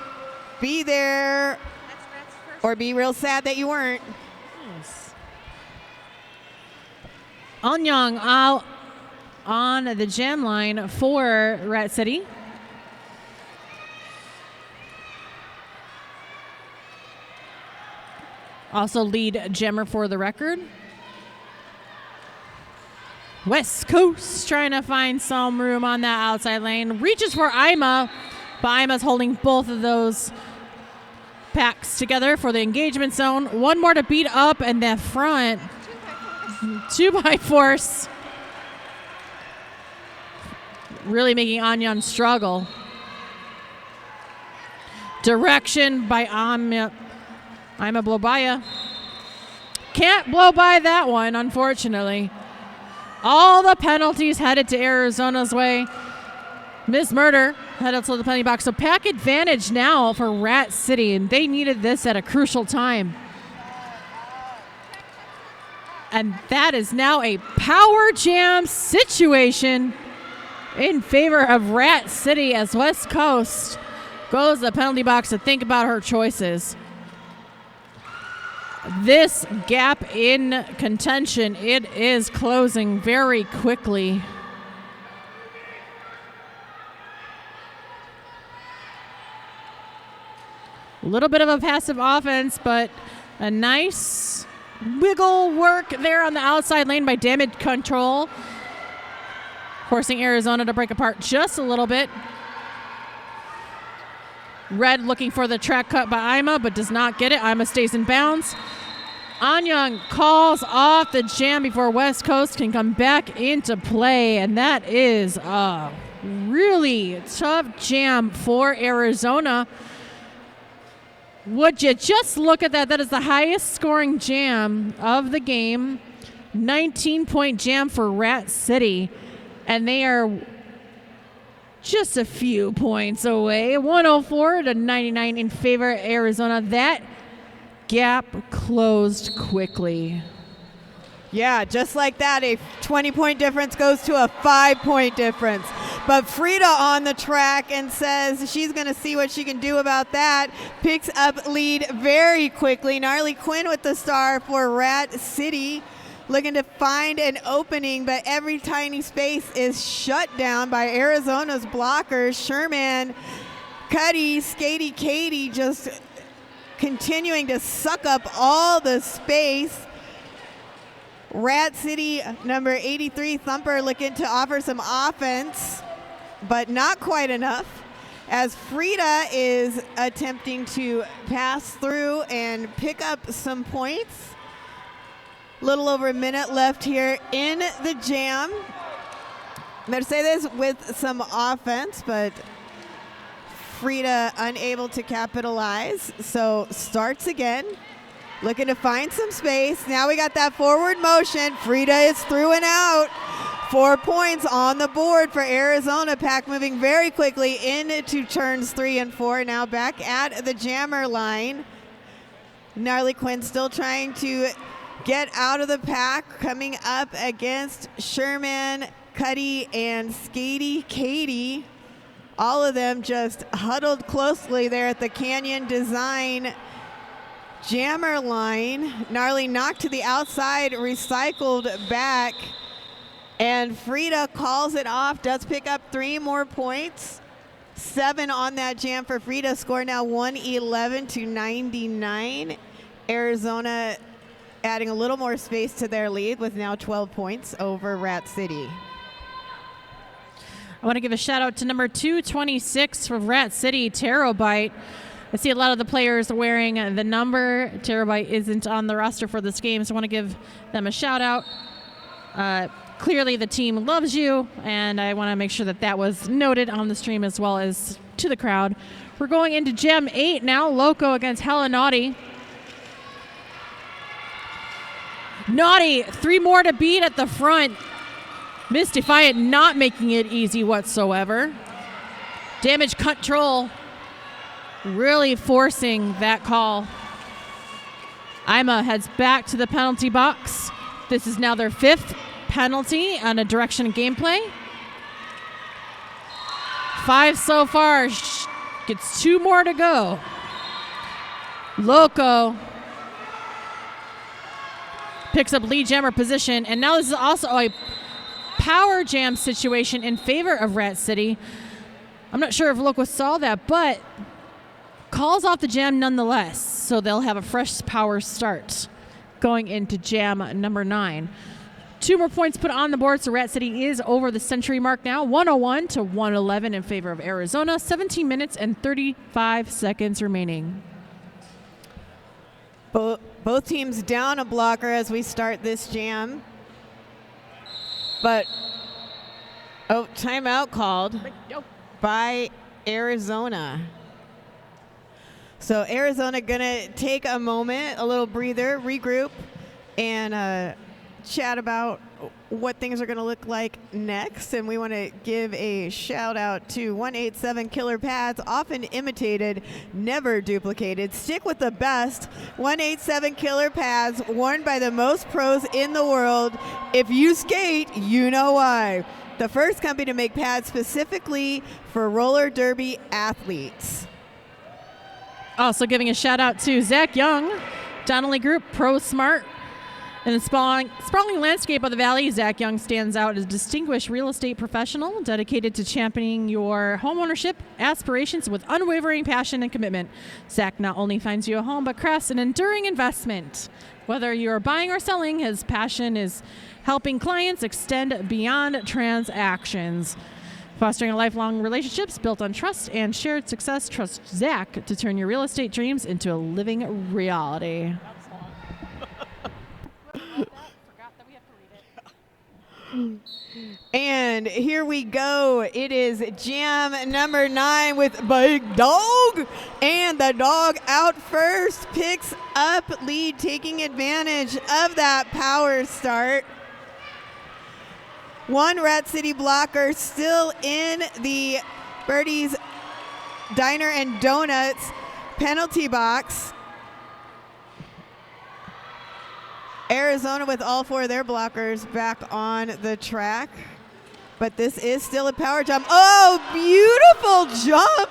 Be there or be real sad that you weren't. Yes. Anyang out on the jam line for Rat City. Also lead jammer for the record. West Coast trying to find some room on that outside lane. Reaches for Ima, but Ima's holding both of those packs together for the engagement zone. One more to beat up, and the front 2x4. Really making Anyan struggle. Direction by Ima Blobaya. Can't blow by that one, unfortunately. All the penalties headed to Arizona's way. Miss Murder headed to the penalty box. So pack advantage now for Rat City, and they needed this at a crucial time. And that is now a power jam situation in favor of Rat City as West Coast goes to the penalty box to think about her choices. this gap in contention, it is closing very quickly. A little bit of a passive offense, but a nice wiggle work there on the outside lane by damage control, forcing Arizona to break apart just a little bit. Red looking for the track cut by Ima, but does not get it. Ima stays in bounds. Anyang calls off the jam before West Coast can come back into play, and that is a really tough jam for Arizona. Would you just look at that? That is the highest scoring jam of the game. 19-point jam for Rat City. And they are just a few points away. 104-99 in favor of Arizona. That gap closed quickly. Yeah, just like that, a 20-point difference goes to a 5-point difference. But Frida on the track and says she's going to see what she can do about that. Picks up lead very quickly. Gnarly Quinn with the star for Rat City. Looking to find an opening, but every tiny space is shut down by Arizona's blockers. Sherman, Cuddy, Skatey Katie just continuing to suck up all the space. Rat City, number 83, Thumper, looking to offer some offense, but not quite enough, as Frida is attempting to pass through and pick up some points. Little over a minute left here in the jam. I'm going to say this with some offense, but Frida unable to capitalize, so starts again. Looking to find some space. Now we got that forward motion. Frida is through and out. 4 points on the board for Arizona. Pack moving very quickly into turns 3 and 4. Now back at the jammer line. Gnarly Quinn still trying to get out of the pack. Coming up against Sherman, Cuddy, and Skatey Katie. All of them just huddled closely there at the Canyon Design jammer line. Gnarly knocked to the outside, recycled back, and Frida calls it off, does pick up 3 more points. 7 on that jam for Frida. Score now 111-99. Arizona adding a little more space to their lead with now 12 points over Rat City. I want to give a shout out to number 226 for Rat City, Terabyte. I see a lot of the players wearing the number. Terabyte isn't on the roster for this game, so I want to give them a shout out. Clearly the team loves you, and I want to make sure that that was noted on the stream as well as to the crowd. We're going into Gem 8 now. Loco against Hella Naughty. Naughty, 3 more to beat at the front. Miss Defiant not making it easy whatsoever. Damage control really forcing that call. Ima heads back to the penalty box. This is now their 5th penalty on a direction gameplay. 5 so far. Gets 2 more to go. Loco picks up lead jammer position, and now this is also a power jam situation in favor of Rat City. I'm not sure if Loco saw that, but calls off the jam nonetheless, so they'll have a fresh power start going into jam number 9. 2 more points put on the board, so Rat City is over the century mark now, 101-111 in favor of Arizona. 17 minutes and 35 seconds remaining. Both teams down a blocker as we start this jam. But, timeout called by Arizona. So Arizona gonna take a moment, a little breather, regroup, and chat about what things are gonna look like next. And we wanna give a shout out to 187 Killer Pads, often imitated, never duplicated. Stick with the best. 187 Killer Pads, worn by the most pros in the world. If you skate, you know why. The first company to make pads specifically for roller derby athletes. Also giving a shout out to Zach Young Donnelly Group, Pro Smart. In the sprawling landscape of the valley, Zach Young stands out as a distinguished real estate professional dedicated to championing your homeownership aspirations with unwavering passion and commitment. Zach not only finds you a home, but crafts an enduring investment. Whether you're buying or selling, his passion is helping clients extend beyond transactions. Fostering lifelong relationships built on trust and shared success. Trust Zach to turn your real estate dreams into a living reality. And here we go. It is jam number 9 with Big Dog. And the dog out first picks up lead, taking advantage of that power start. One Rat City blocker still in the Birdie's Diner and Donuts penalty box. Arizona with all 4 of their blockers back on the track. But this is still a power jump. Oh, beautiful jump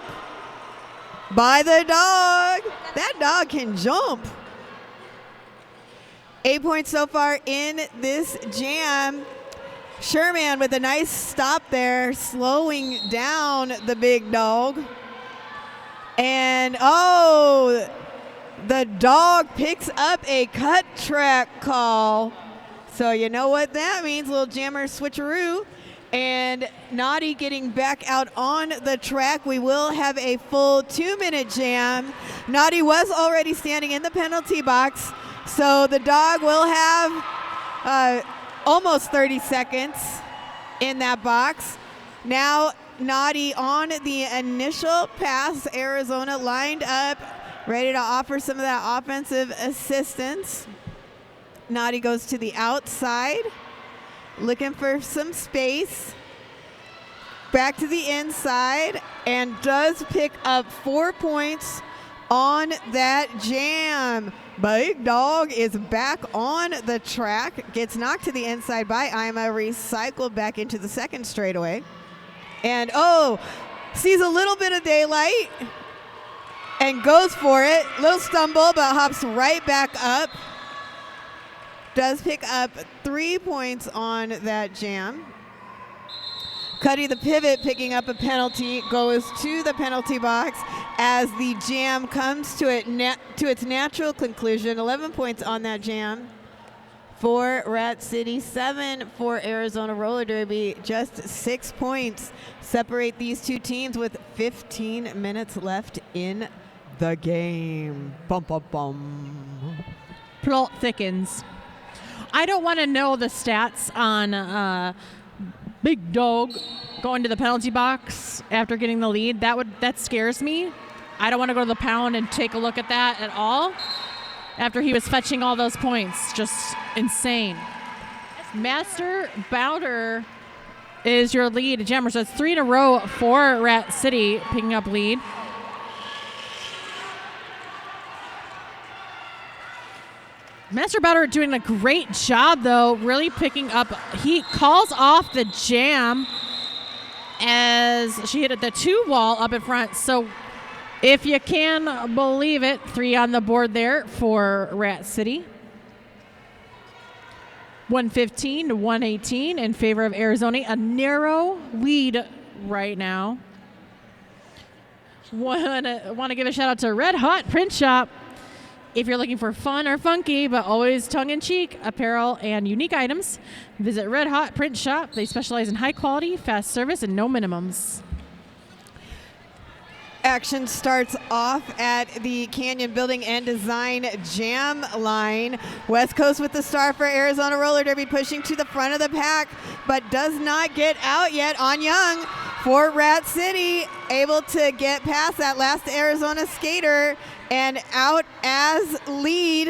by the dog. That dog can jump. 8 points so far in this jam. Sherman with a nice stop there, slowing down the big dog. And oh, the dog picks up a cut track call. So you know what that means, little jammer switcheroo. And Naughty getting back out on the track. We will have a full 2-minute jam. Naughty was already standing in the penalty box, so the dog will have almost 30 seconds in that box. Now Naughty on the initial pass. Arizona lined up, ready to offer some of that offensive assistance. Naughty goes to the outside, looking for some space. Back to the inside, and does pick up 4 points on that jam. Big Dog is back on the track, gets knocked to the inside by Ima, recycled back into the second straightaway. And oh, sees a little bit of daylight and goes for it. Little stumble, but hops right back up. Does pick up 3 points on that jam. Cuddy the pivot picking up a penalty, goes to the penalty box as the jam comes to its natural conclusion. 11 points on that jam for Rat City, 7 for Arizona Roller Derby. Just 6 points separate these two teams with 15 minutes left in the game. Bum, bum, bum. Plot thickens. I don't want to know the stats on Big Dog going to the penalty box after getting the lead. That scares me. I don't want to go to the pound and take a look at that at all after he was fetching all those points. Just insane. Master Bowder is your lead jammer. So it's 3 in a row for Rat City picking up lead. Master Bowder doing a great job, though, really picking up. He calls off the jam as she hit the 2 wall up in front. So if you can believe it, 3 on the board there for Rat City. 115 to 118 in favor of Arizona. A narrow lead right now. Want to give a shout out to Red Hot Print Shop. If you're looking for fun or funky, but always tongue-in-cheek apparel and unique items, visit Red Hot Print Shop. They specialize in high quality, fast service, and no minimums. Action starts off at the Canyon Building and Design Jam line. West Coast with the star for Arizona Roller Derby, pushing to the front of the pack, but does not get out yet. On Young for Rat City, able to get past that last Arizona skater and out as lead.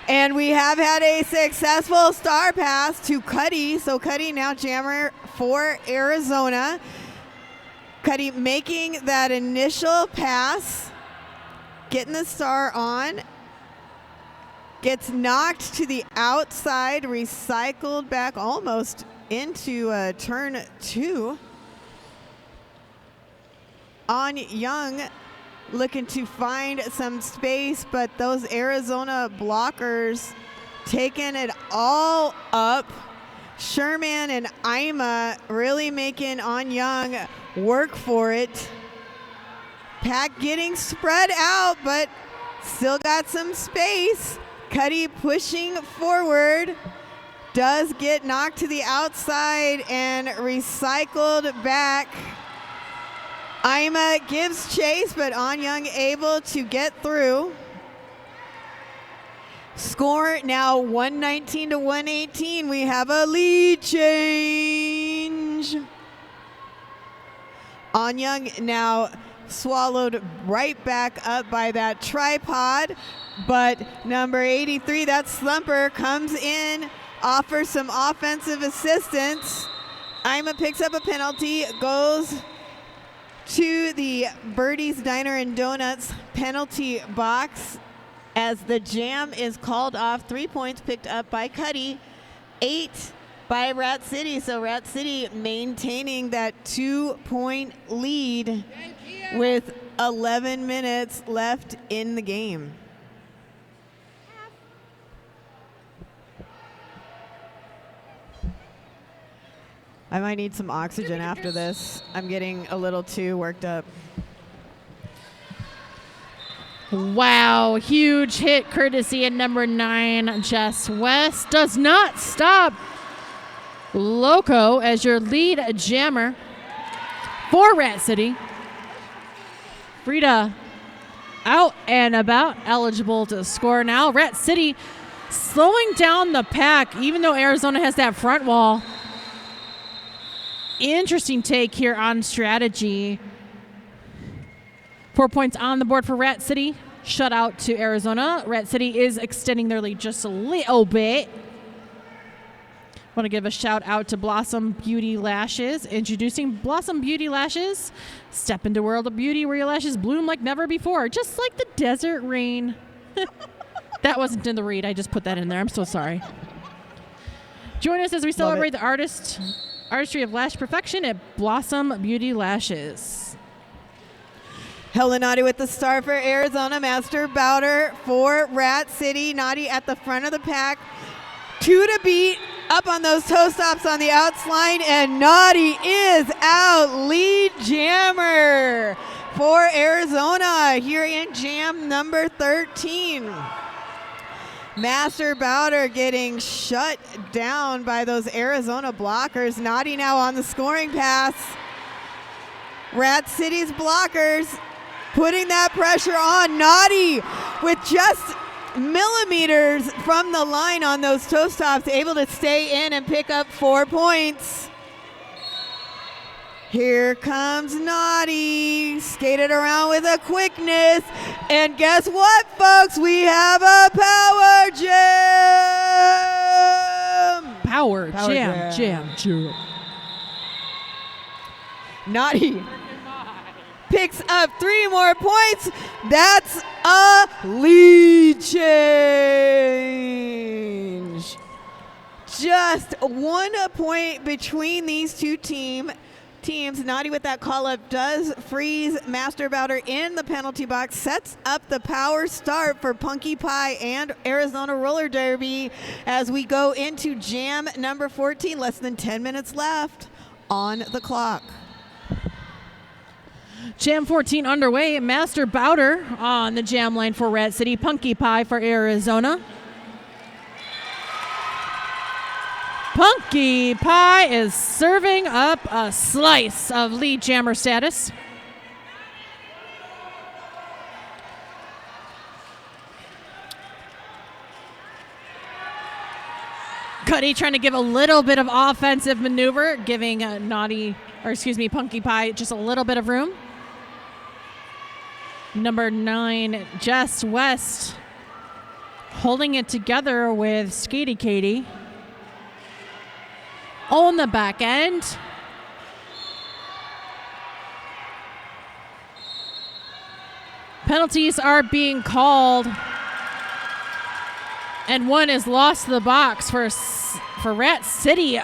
And we have had a successful star pass to Cuddy. So Cuddy now jammer for Arizona. Cuddy making that initial pass, getting the star on, gets knocked to the outside, recycled back almost into turn 2. On Young looking to find some space, but those Arizona blockers taking it all up. Sherman and Ima really making On Young work for it. Pack getting spread out, but still got some space. Cuddy pushing forward. Does get knocked to the outside and recycled back. Ima gives chase, but On Young able to get through. Score now 119 to 118. We have a lead change. On Young now swallowed right back up by that tripod, but number 83, that Slumper, comes in, offers some offensive assistance. Ima picks up a penalty, goes to the Birdie's Diner and Donuts penalty box as the jam is called off. 3 points picked up by Cuddy, 8 by Rat City. So Rat City maintaining that 2-point lead with 11 minutes left in the game. I might need some oxygen after this. I'm getting a little too worked up. Wow, huge hit courtesy at number 9, Jess West. Does not stop Loco as your lead jammer for Rat City. Frida out and about, eligible to score now. Rat City slowing down the pack, even though Arizona has that front wall. Interesting take here on strategy. 4 points on the board for Rat City. Shutout to Arizona. Rat City is extending their lead just a little bit. Want to give a shout out to Blossom Beauty Lashes. Introducing Blossom Beauty Lashes. Step into world of beauty where your lashes bloom like never before. Just like the desert rain. That wasn't in the read. I just put that in there. I'm so sorry. Join us as we celebrate the artistry of lash perfection at Blossom Beauty Lashes. Helen Naughty with the star for Arizona. Master Bowder for Rat City. Naughty at the front of the pack. 2 to beat. Up on those toe stops on the outs line, and Naughty is out. Lead jammer for Arizona here in jam number 13. Master Bowder getting shut down by those Arizona blockers. Naughty now on the scoring pass. Rat City's blockers putting that pressure on. Naughty with just millimeters from the line on those toe stops, able to stay in and pick up 4 points. Here comes Naughty, skated around with a quickness, and guess what, folks? We have a power jam! Power jam. Naughty picks up 3 more points. That's a lead change. Just 1 point between these two teams. Naughty with that call-up does freeze Master Bowder in the penalty box, sets up the power start for Punky Pie and Arizona Roller Derby as we go into jam number 14. Less than 10 minutes left on the clock. Jam 14 underway. Master Bowder on the jam line for Rat City. Punky Pie for Arizona. Punky Pie is serving up a slice of lead jammer status. Cuddy trying to give a little bit of offensive maneuver, giving Punky Pie just a little bit of room. Number 9, Jess West, holding it together with Skatey Katie. On the back end. Penalties are being called. And one is lost to the box for Rat City.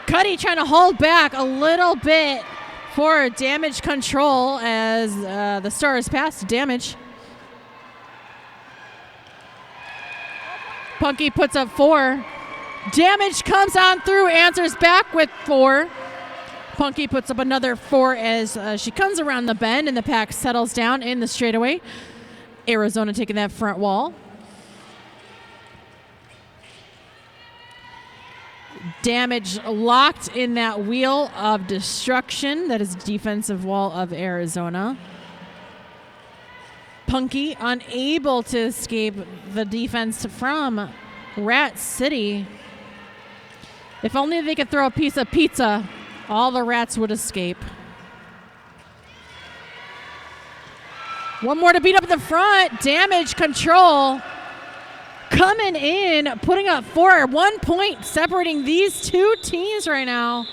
Cuddy trying to hold back a little bit for damage control as the Stars pass to Damage. Punky puts up 4. Damage comes on through, answers back with 4. Punky puts up another 4 as she comes around the bend and the pack settles down in the straightaway. Arizona taking that front wall. Damage locked in that wheel of destruction. That is defensive wall of Arizona. Punky unable to escape the defense from Rat City. If only they could throw a piece of pizza, all the rats would escape. One more to beat up at the front. Damage control coming in, putting up 4. 1 point separating these two teams right now.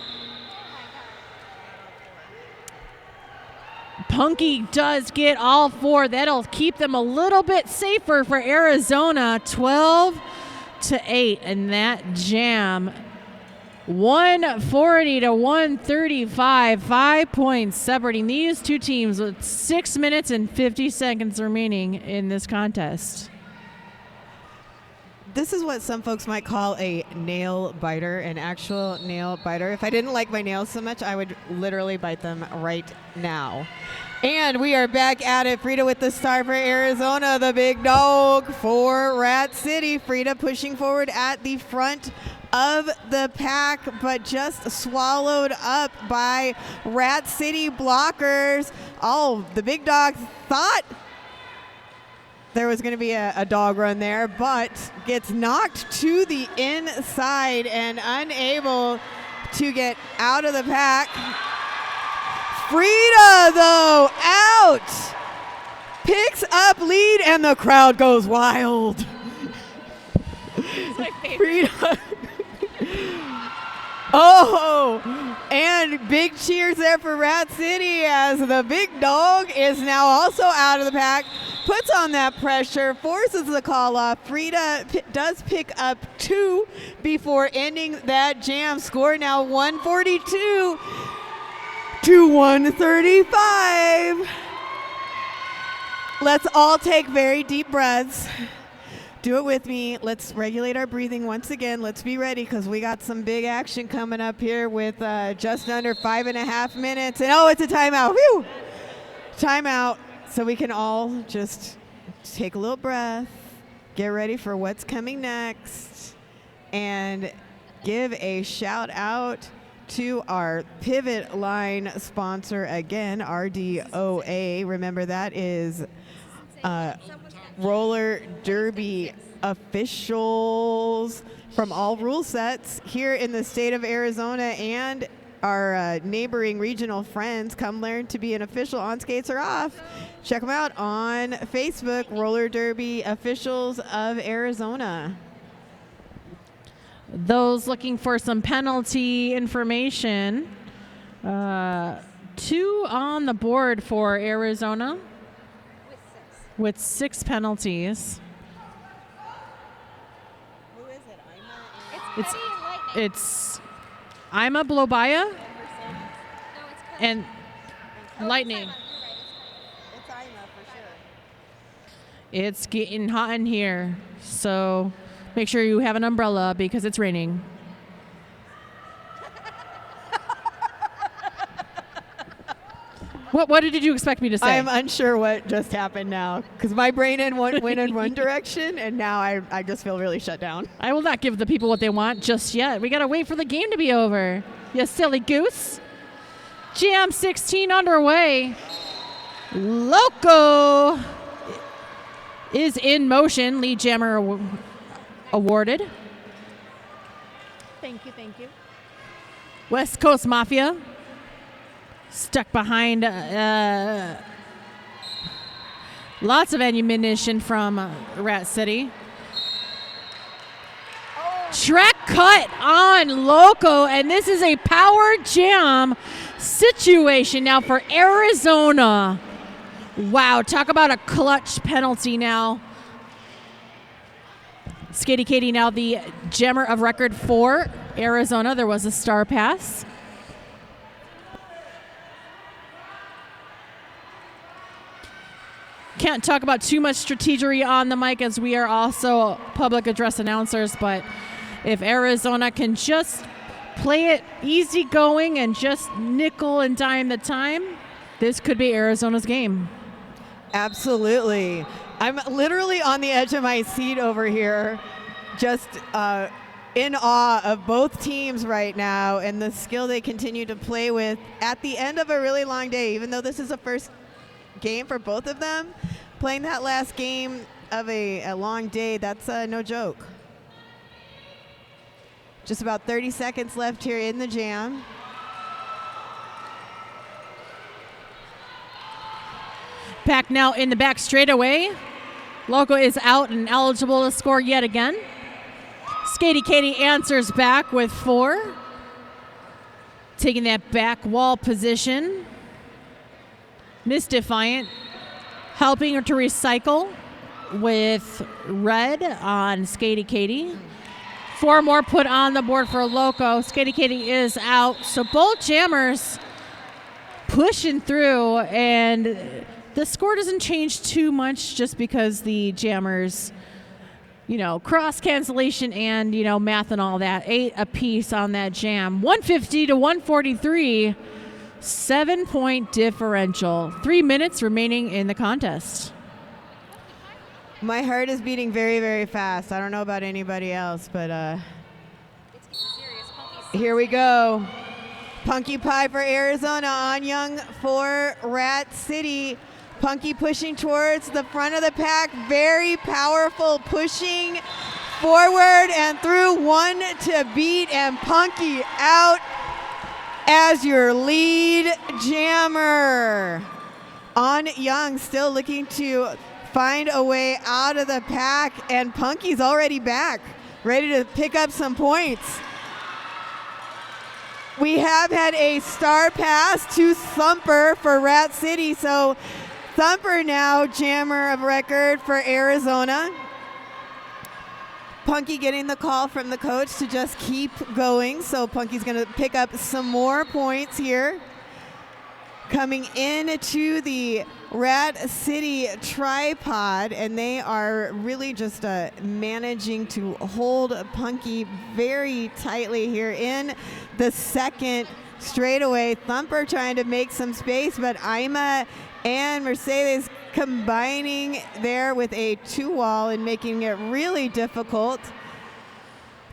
Punky does get all 4. That'll keep them a little bit safer for Arizona. 12-8 in that jam. 140 to 135. 5 points separating these two teams with 6 minutes and 50 seconds remaining in this contest. This is what some folks might call a nail biter, an actual nail biter. If I didn't like my nails so much, I would literally bite them right now. And we are back at it. Frida with the star for Arizona, the big dog for Rat City. Frida pushing forward at the front of the pack, but just swallowed up by Rat City blockers. Oh, the big dog thought there was going to be a dog run there, but gets knocked to the inside and unable to get out of the pack. Frida, though, out. Picks up lead, and the crowd goes wild. It's my favorite. Frida. Oh, and big cheers there for Rat City as the big dog is now also out of the pack. Puts on that pressure, forces the call off. Frida does pick up 2 before ending that jam. Score now 142 to 135. Let's all take very deep breaths. Do it with me. Let's regulate our breathing once again. Let's be ready because we got some big action coming up here with just under 5.5 minutes. And oh, it's a timeout. Whew! Timeout. So we can all just take a little breath, get ready for what's coming next, and give a shout out to our Pivot Line sponsor again, RDOA. Remember, that is roller derby officials from all rule sets here in the state of Arizona and our neighboring regional friends. Come learn to be an official on skates or off. Check them out on Facebook, Roller Derby Officials of Arizona. Those looking for some penalty information, 2 on the board for Arizona with 6 penalties. Who is it? It's Ima Blobaya and Lightning. It's Ima for sure. It's getting hot in here, so make sure you have an umbrella because it's raining. What did you expect me to say? I'm unsure what just happened now because my brain went in one direction and now I just feel really shut down. I will not give the people what they want just yet. We got to wait for the game to be over. You silly goose. Jam 16 underway. Loco is in motion. Lead jammer awarded. Thank you. West Coast Mafia stuck behind lots of ammunition from Rat City. Track cut on Loco, and this is a power jam situation now for Arizona. Wow, talk about a clutch penalty now. Skatey Katie now the jammer of record for Arizona. There was a star pass. Can't talk about too much strategery on the mic as we are also public address announcers, but if Arizona can just play it easy going and just nickel and dime the time, this could be Arizona's game. Absolutely. I'm literally on the edge of my seat over here, just in awe of both teams right now and the skill they continue to play with at the end of a really long day. Even though this is the first game for both of them, playing that last game of a long day, that's no joke. Just about 30 seconds left here in the jam. Back now in the back straightaway. Loco is out and eligible to score yet again. Skatey Katie answers back with 4. Taking that back wall position. Miss Defiant helping her to recycle with red on Skatey Katie. 4 more put on the board for Loco. Skatey Katie is out. So both jammers pushing through, and the score doesn't change too much just because the jammers, cross cancellation and, math and all that. 8 apiece on that jam. 150 to 143. 7-point differential. 3 minutes remaining in the contest. My heart is beating very, very fast. I don't know about anybody else, but here we go. Punky Pie for Arizona, On Young for Rat City. Punky pushing towards the front of the pack. Very powerful, pushing forward and through. 1 to beat, and Punky out as your lead jammer. On Young still looking to find a way out of the pack, and Punky's already back, ready to pick up some points. We have had a star pass to Thumper for Rat City, so Thumper now jammer of record for Arizona. Punky getting the call from the coach to just keep going, so Punky's going to pick up some more points here. Coming into the Rat City tripod, and they are really just managing to hold Punky very tightly here in the second straightaway. Thumper trying to make some space, but Ima and Mercedes combining there with a 2-wall and making it really difficult.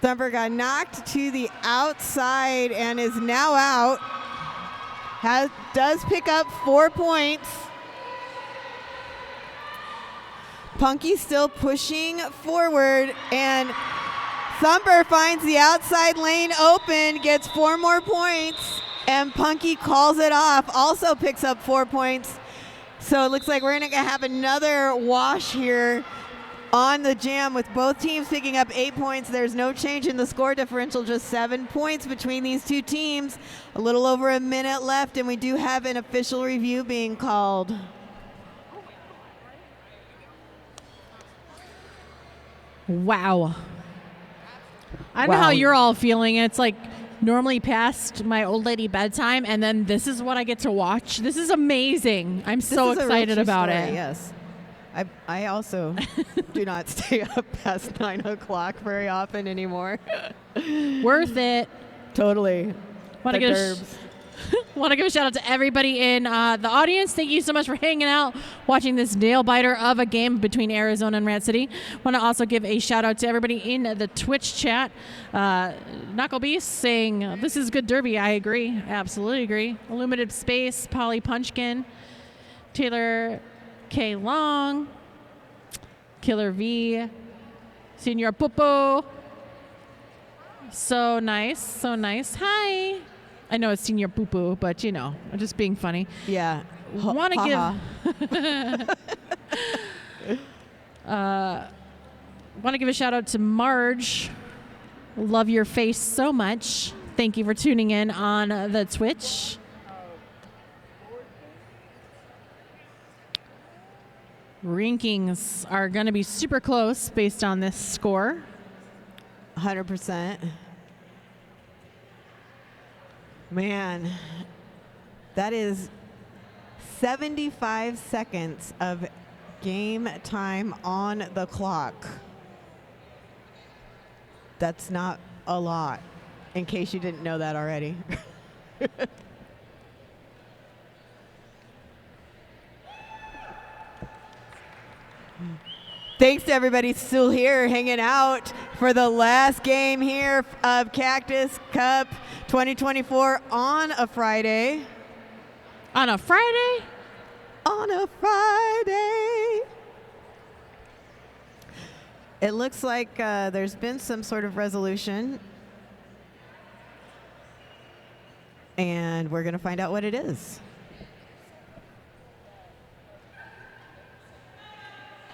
Thumper got knocked to the outside and is now out. Does pick up 4 points. Punky still pushing forward, and Thumper finds the outside lane open, gets 4 more points, and Punky calls it off, also picks up 4 points. So it looks like we're going to have another wash here on the jam with both teams picking up 8 points. There's no change in the score differential, just 7 points between these two teams. A little over a minute left, and we do have an official review being called. Wow. I don't know how you're all feeling. It's like normally past my old lady bedtime, and then this is what I get to watch. This is amazing. I'm so excited about it. Yes. I also do not stay up past 9 o'clock very often anymore. Worth it. Totally. Want to give a shout out to everybody in the audience. Thank you so much for hanging out, watching this nail biter of a game between Arizona and Rat City. Want to also give a shout out to everybody in the Twitch chat. Knuckle Beast saying, "This is good derby." I agree. Absolutely agree. Illuminated Space, Polly Punchkin, Taylor K. Long, Killer V, Senior Popo. So nice, so nice. Hi. I know it's Senior Poo Poo, but I'm just being funny. Yeah. Want to give a shout out to Marge. Love your face so much. Thank you for tuning in on the Twitch. Rankings are going to be super close based on this score. 100%. Man, that is 75 seconds of game time on the clock. That's not a lot, in case you didn't know that already. Thanks to everybody still here hanging out for the last game here of Cactus Cup 2024 on a Friday. On a Friday? On a Friday. It looks like there's been some sort of resolution. And we're going to find out what it is.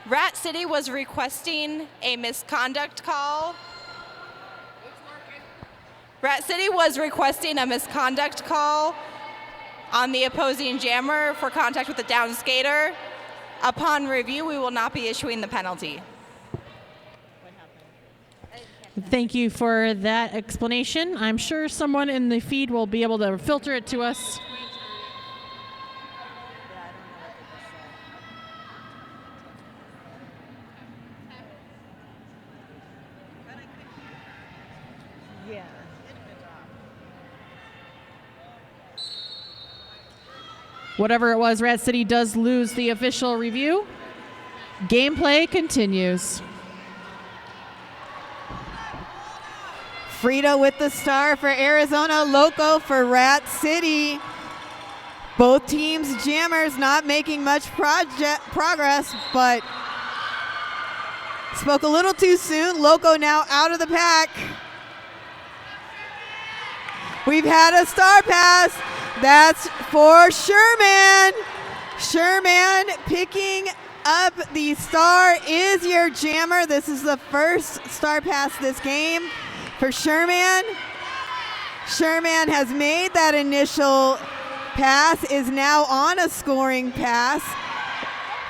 Rat City was requesting a misconduct call. Rat City was requesting a misconduct call on the opposing jammer for contact with the down skater. Upon review, we will not be issuing the penalty. Thank you for that explanation. I'm sure someone in the feed will be able to filter it to us. Whatever it was, Rat City does lose the official review. Gameplay continues. Frida with the star for Arizona, Loco for Rat City. Both teams' jammers not making much progress, but spoke a little too soon. Loco now out of the pack. We've had a star pass. That's for Sherman. Sherman picking up the star is your jammer. This is the first star pass this game for Sherman. Sherman has made that initial pass, is now on a scoring pass.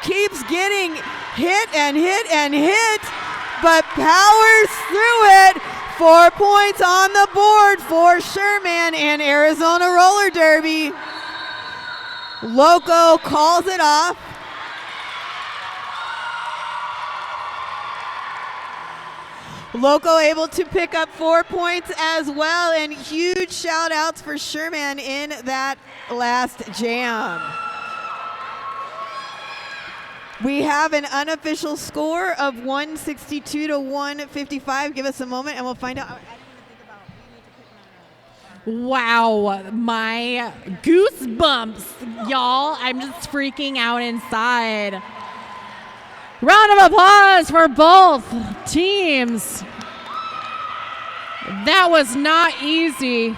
Keeps getting hit and hit and hit, but powers through it. 4 points on the board for Sherman and Arizona Roller Derby. Loco calls it off. Loco able to pick up 4 points as well, and huge shout outs for Sherman in that last jam. We have an unofficial score of 162 to 155. Give us a moment and we'll find out. Wow, my goosebumps, y'all. I'm just freaking out inside. Round of applause for both teams. That was not easy.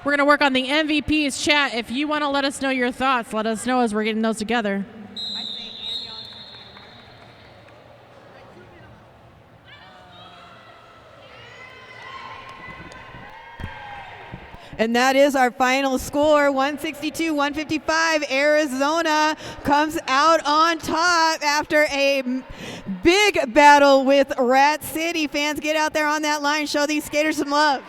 We're going to work on the MVPs chat. If you want to let us know your thoughts, let us know as we're getting those together. And that is our final score, 162-155. Arizona comes out on top after a big battle with Rat City. Fans, get out there on that line. Show these skaters some love.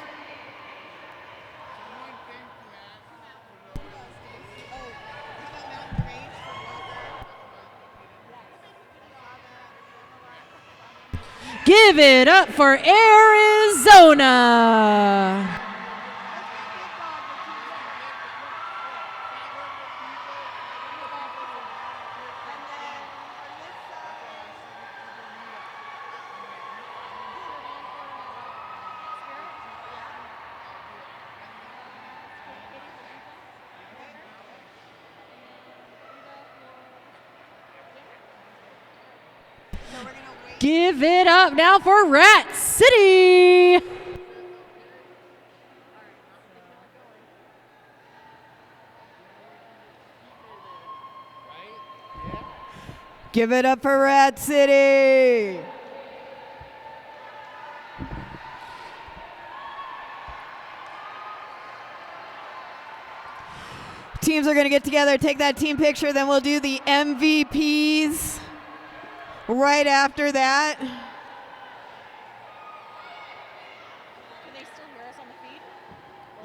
Give it up for Arizona. Give it up now for Rat City. Give it up for Rat City. Teams are going to get together, take that team picture, then we'll do the MVPs right after that. Can they still hear us on the feed?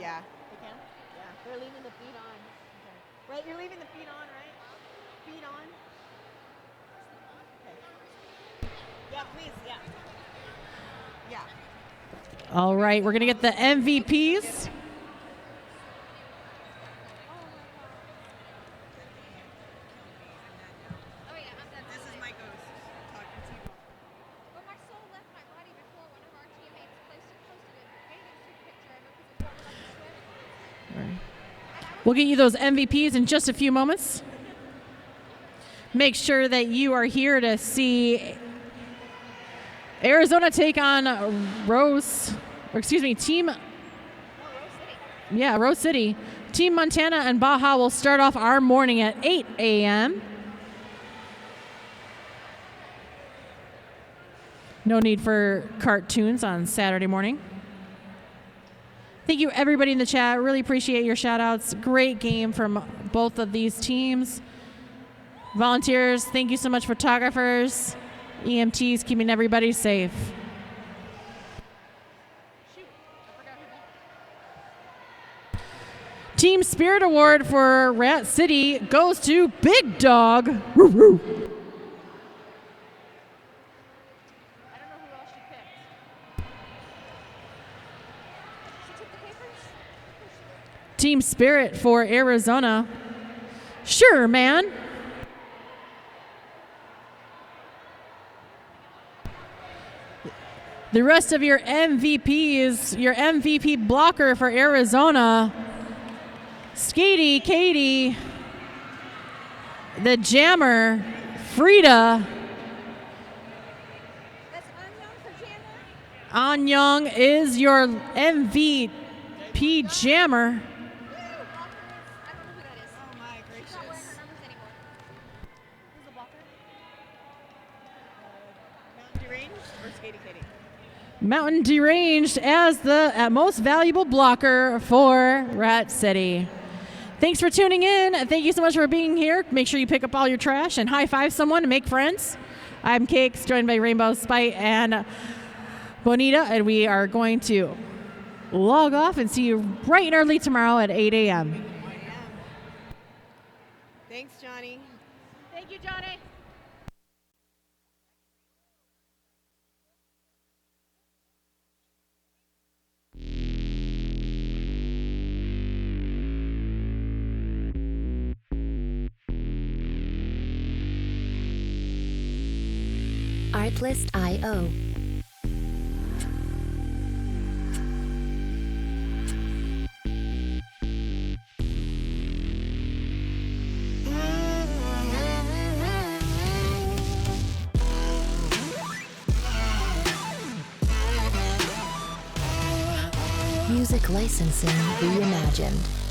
Yeah. They can? Yeah, they're leaving the feed on. Okay. Right, you're leaving the feed on, right? feet on? Okay. Yeah, please, yeah. Yeah. All right, we're going to get the MVPs. This is my ghost talking to you. When my soul left my body before, one of our teammates posted a bathing suit picture of it because it warmed up the sweat. We'll get you those MVPs in just a few moments. Make sure that you are here to see Arizona take on Team. Yeah, Rose City. Team Montana and Baja will start off our morning at 8 a.m. No need for cartoons on Saturday morning. Thank you, everybody in the chat. Really appreciate your shout-outs. Great game from both of these teams. Volunteers, thank you so much. Photographers, EMTs, keeping everybody safe. Team Spirit Award for Rat City goes to Big Dog. Woo woo. Team Spirit for Arizona. Sure, man. The rest of your MVPs, your MVP blocker for Arizona, Skatey, Katie, the Jammer, Frida. That's Anyang for Jammer. Anyang is your MVP Jammer. I don't know who that is. Oh my gracious. She's not wearing her numbers anymore. Who's the blocker? Mountain Deranged or Skatey Katie? Mountain Deranged as the most valuable blocker for Rat City. Thanks for tuning in. Thank you so much for being here. Make sure you pick up all your trash and high five someone and make friends. I'm Cakes, joined by Rainbow, Spite, and Bonita, and we are going to log off and see you bright and early tomorrow at 8 a.m. Thanks, Johnny. Thank you, Johnny. Artlist.io. Music licensing reimagined.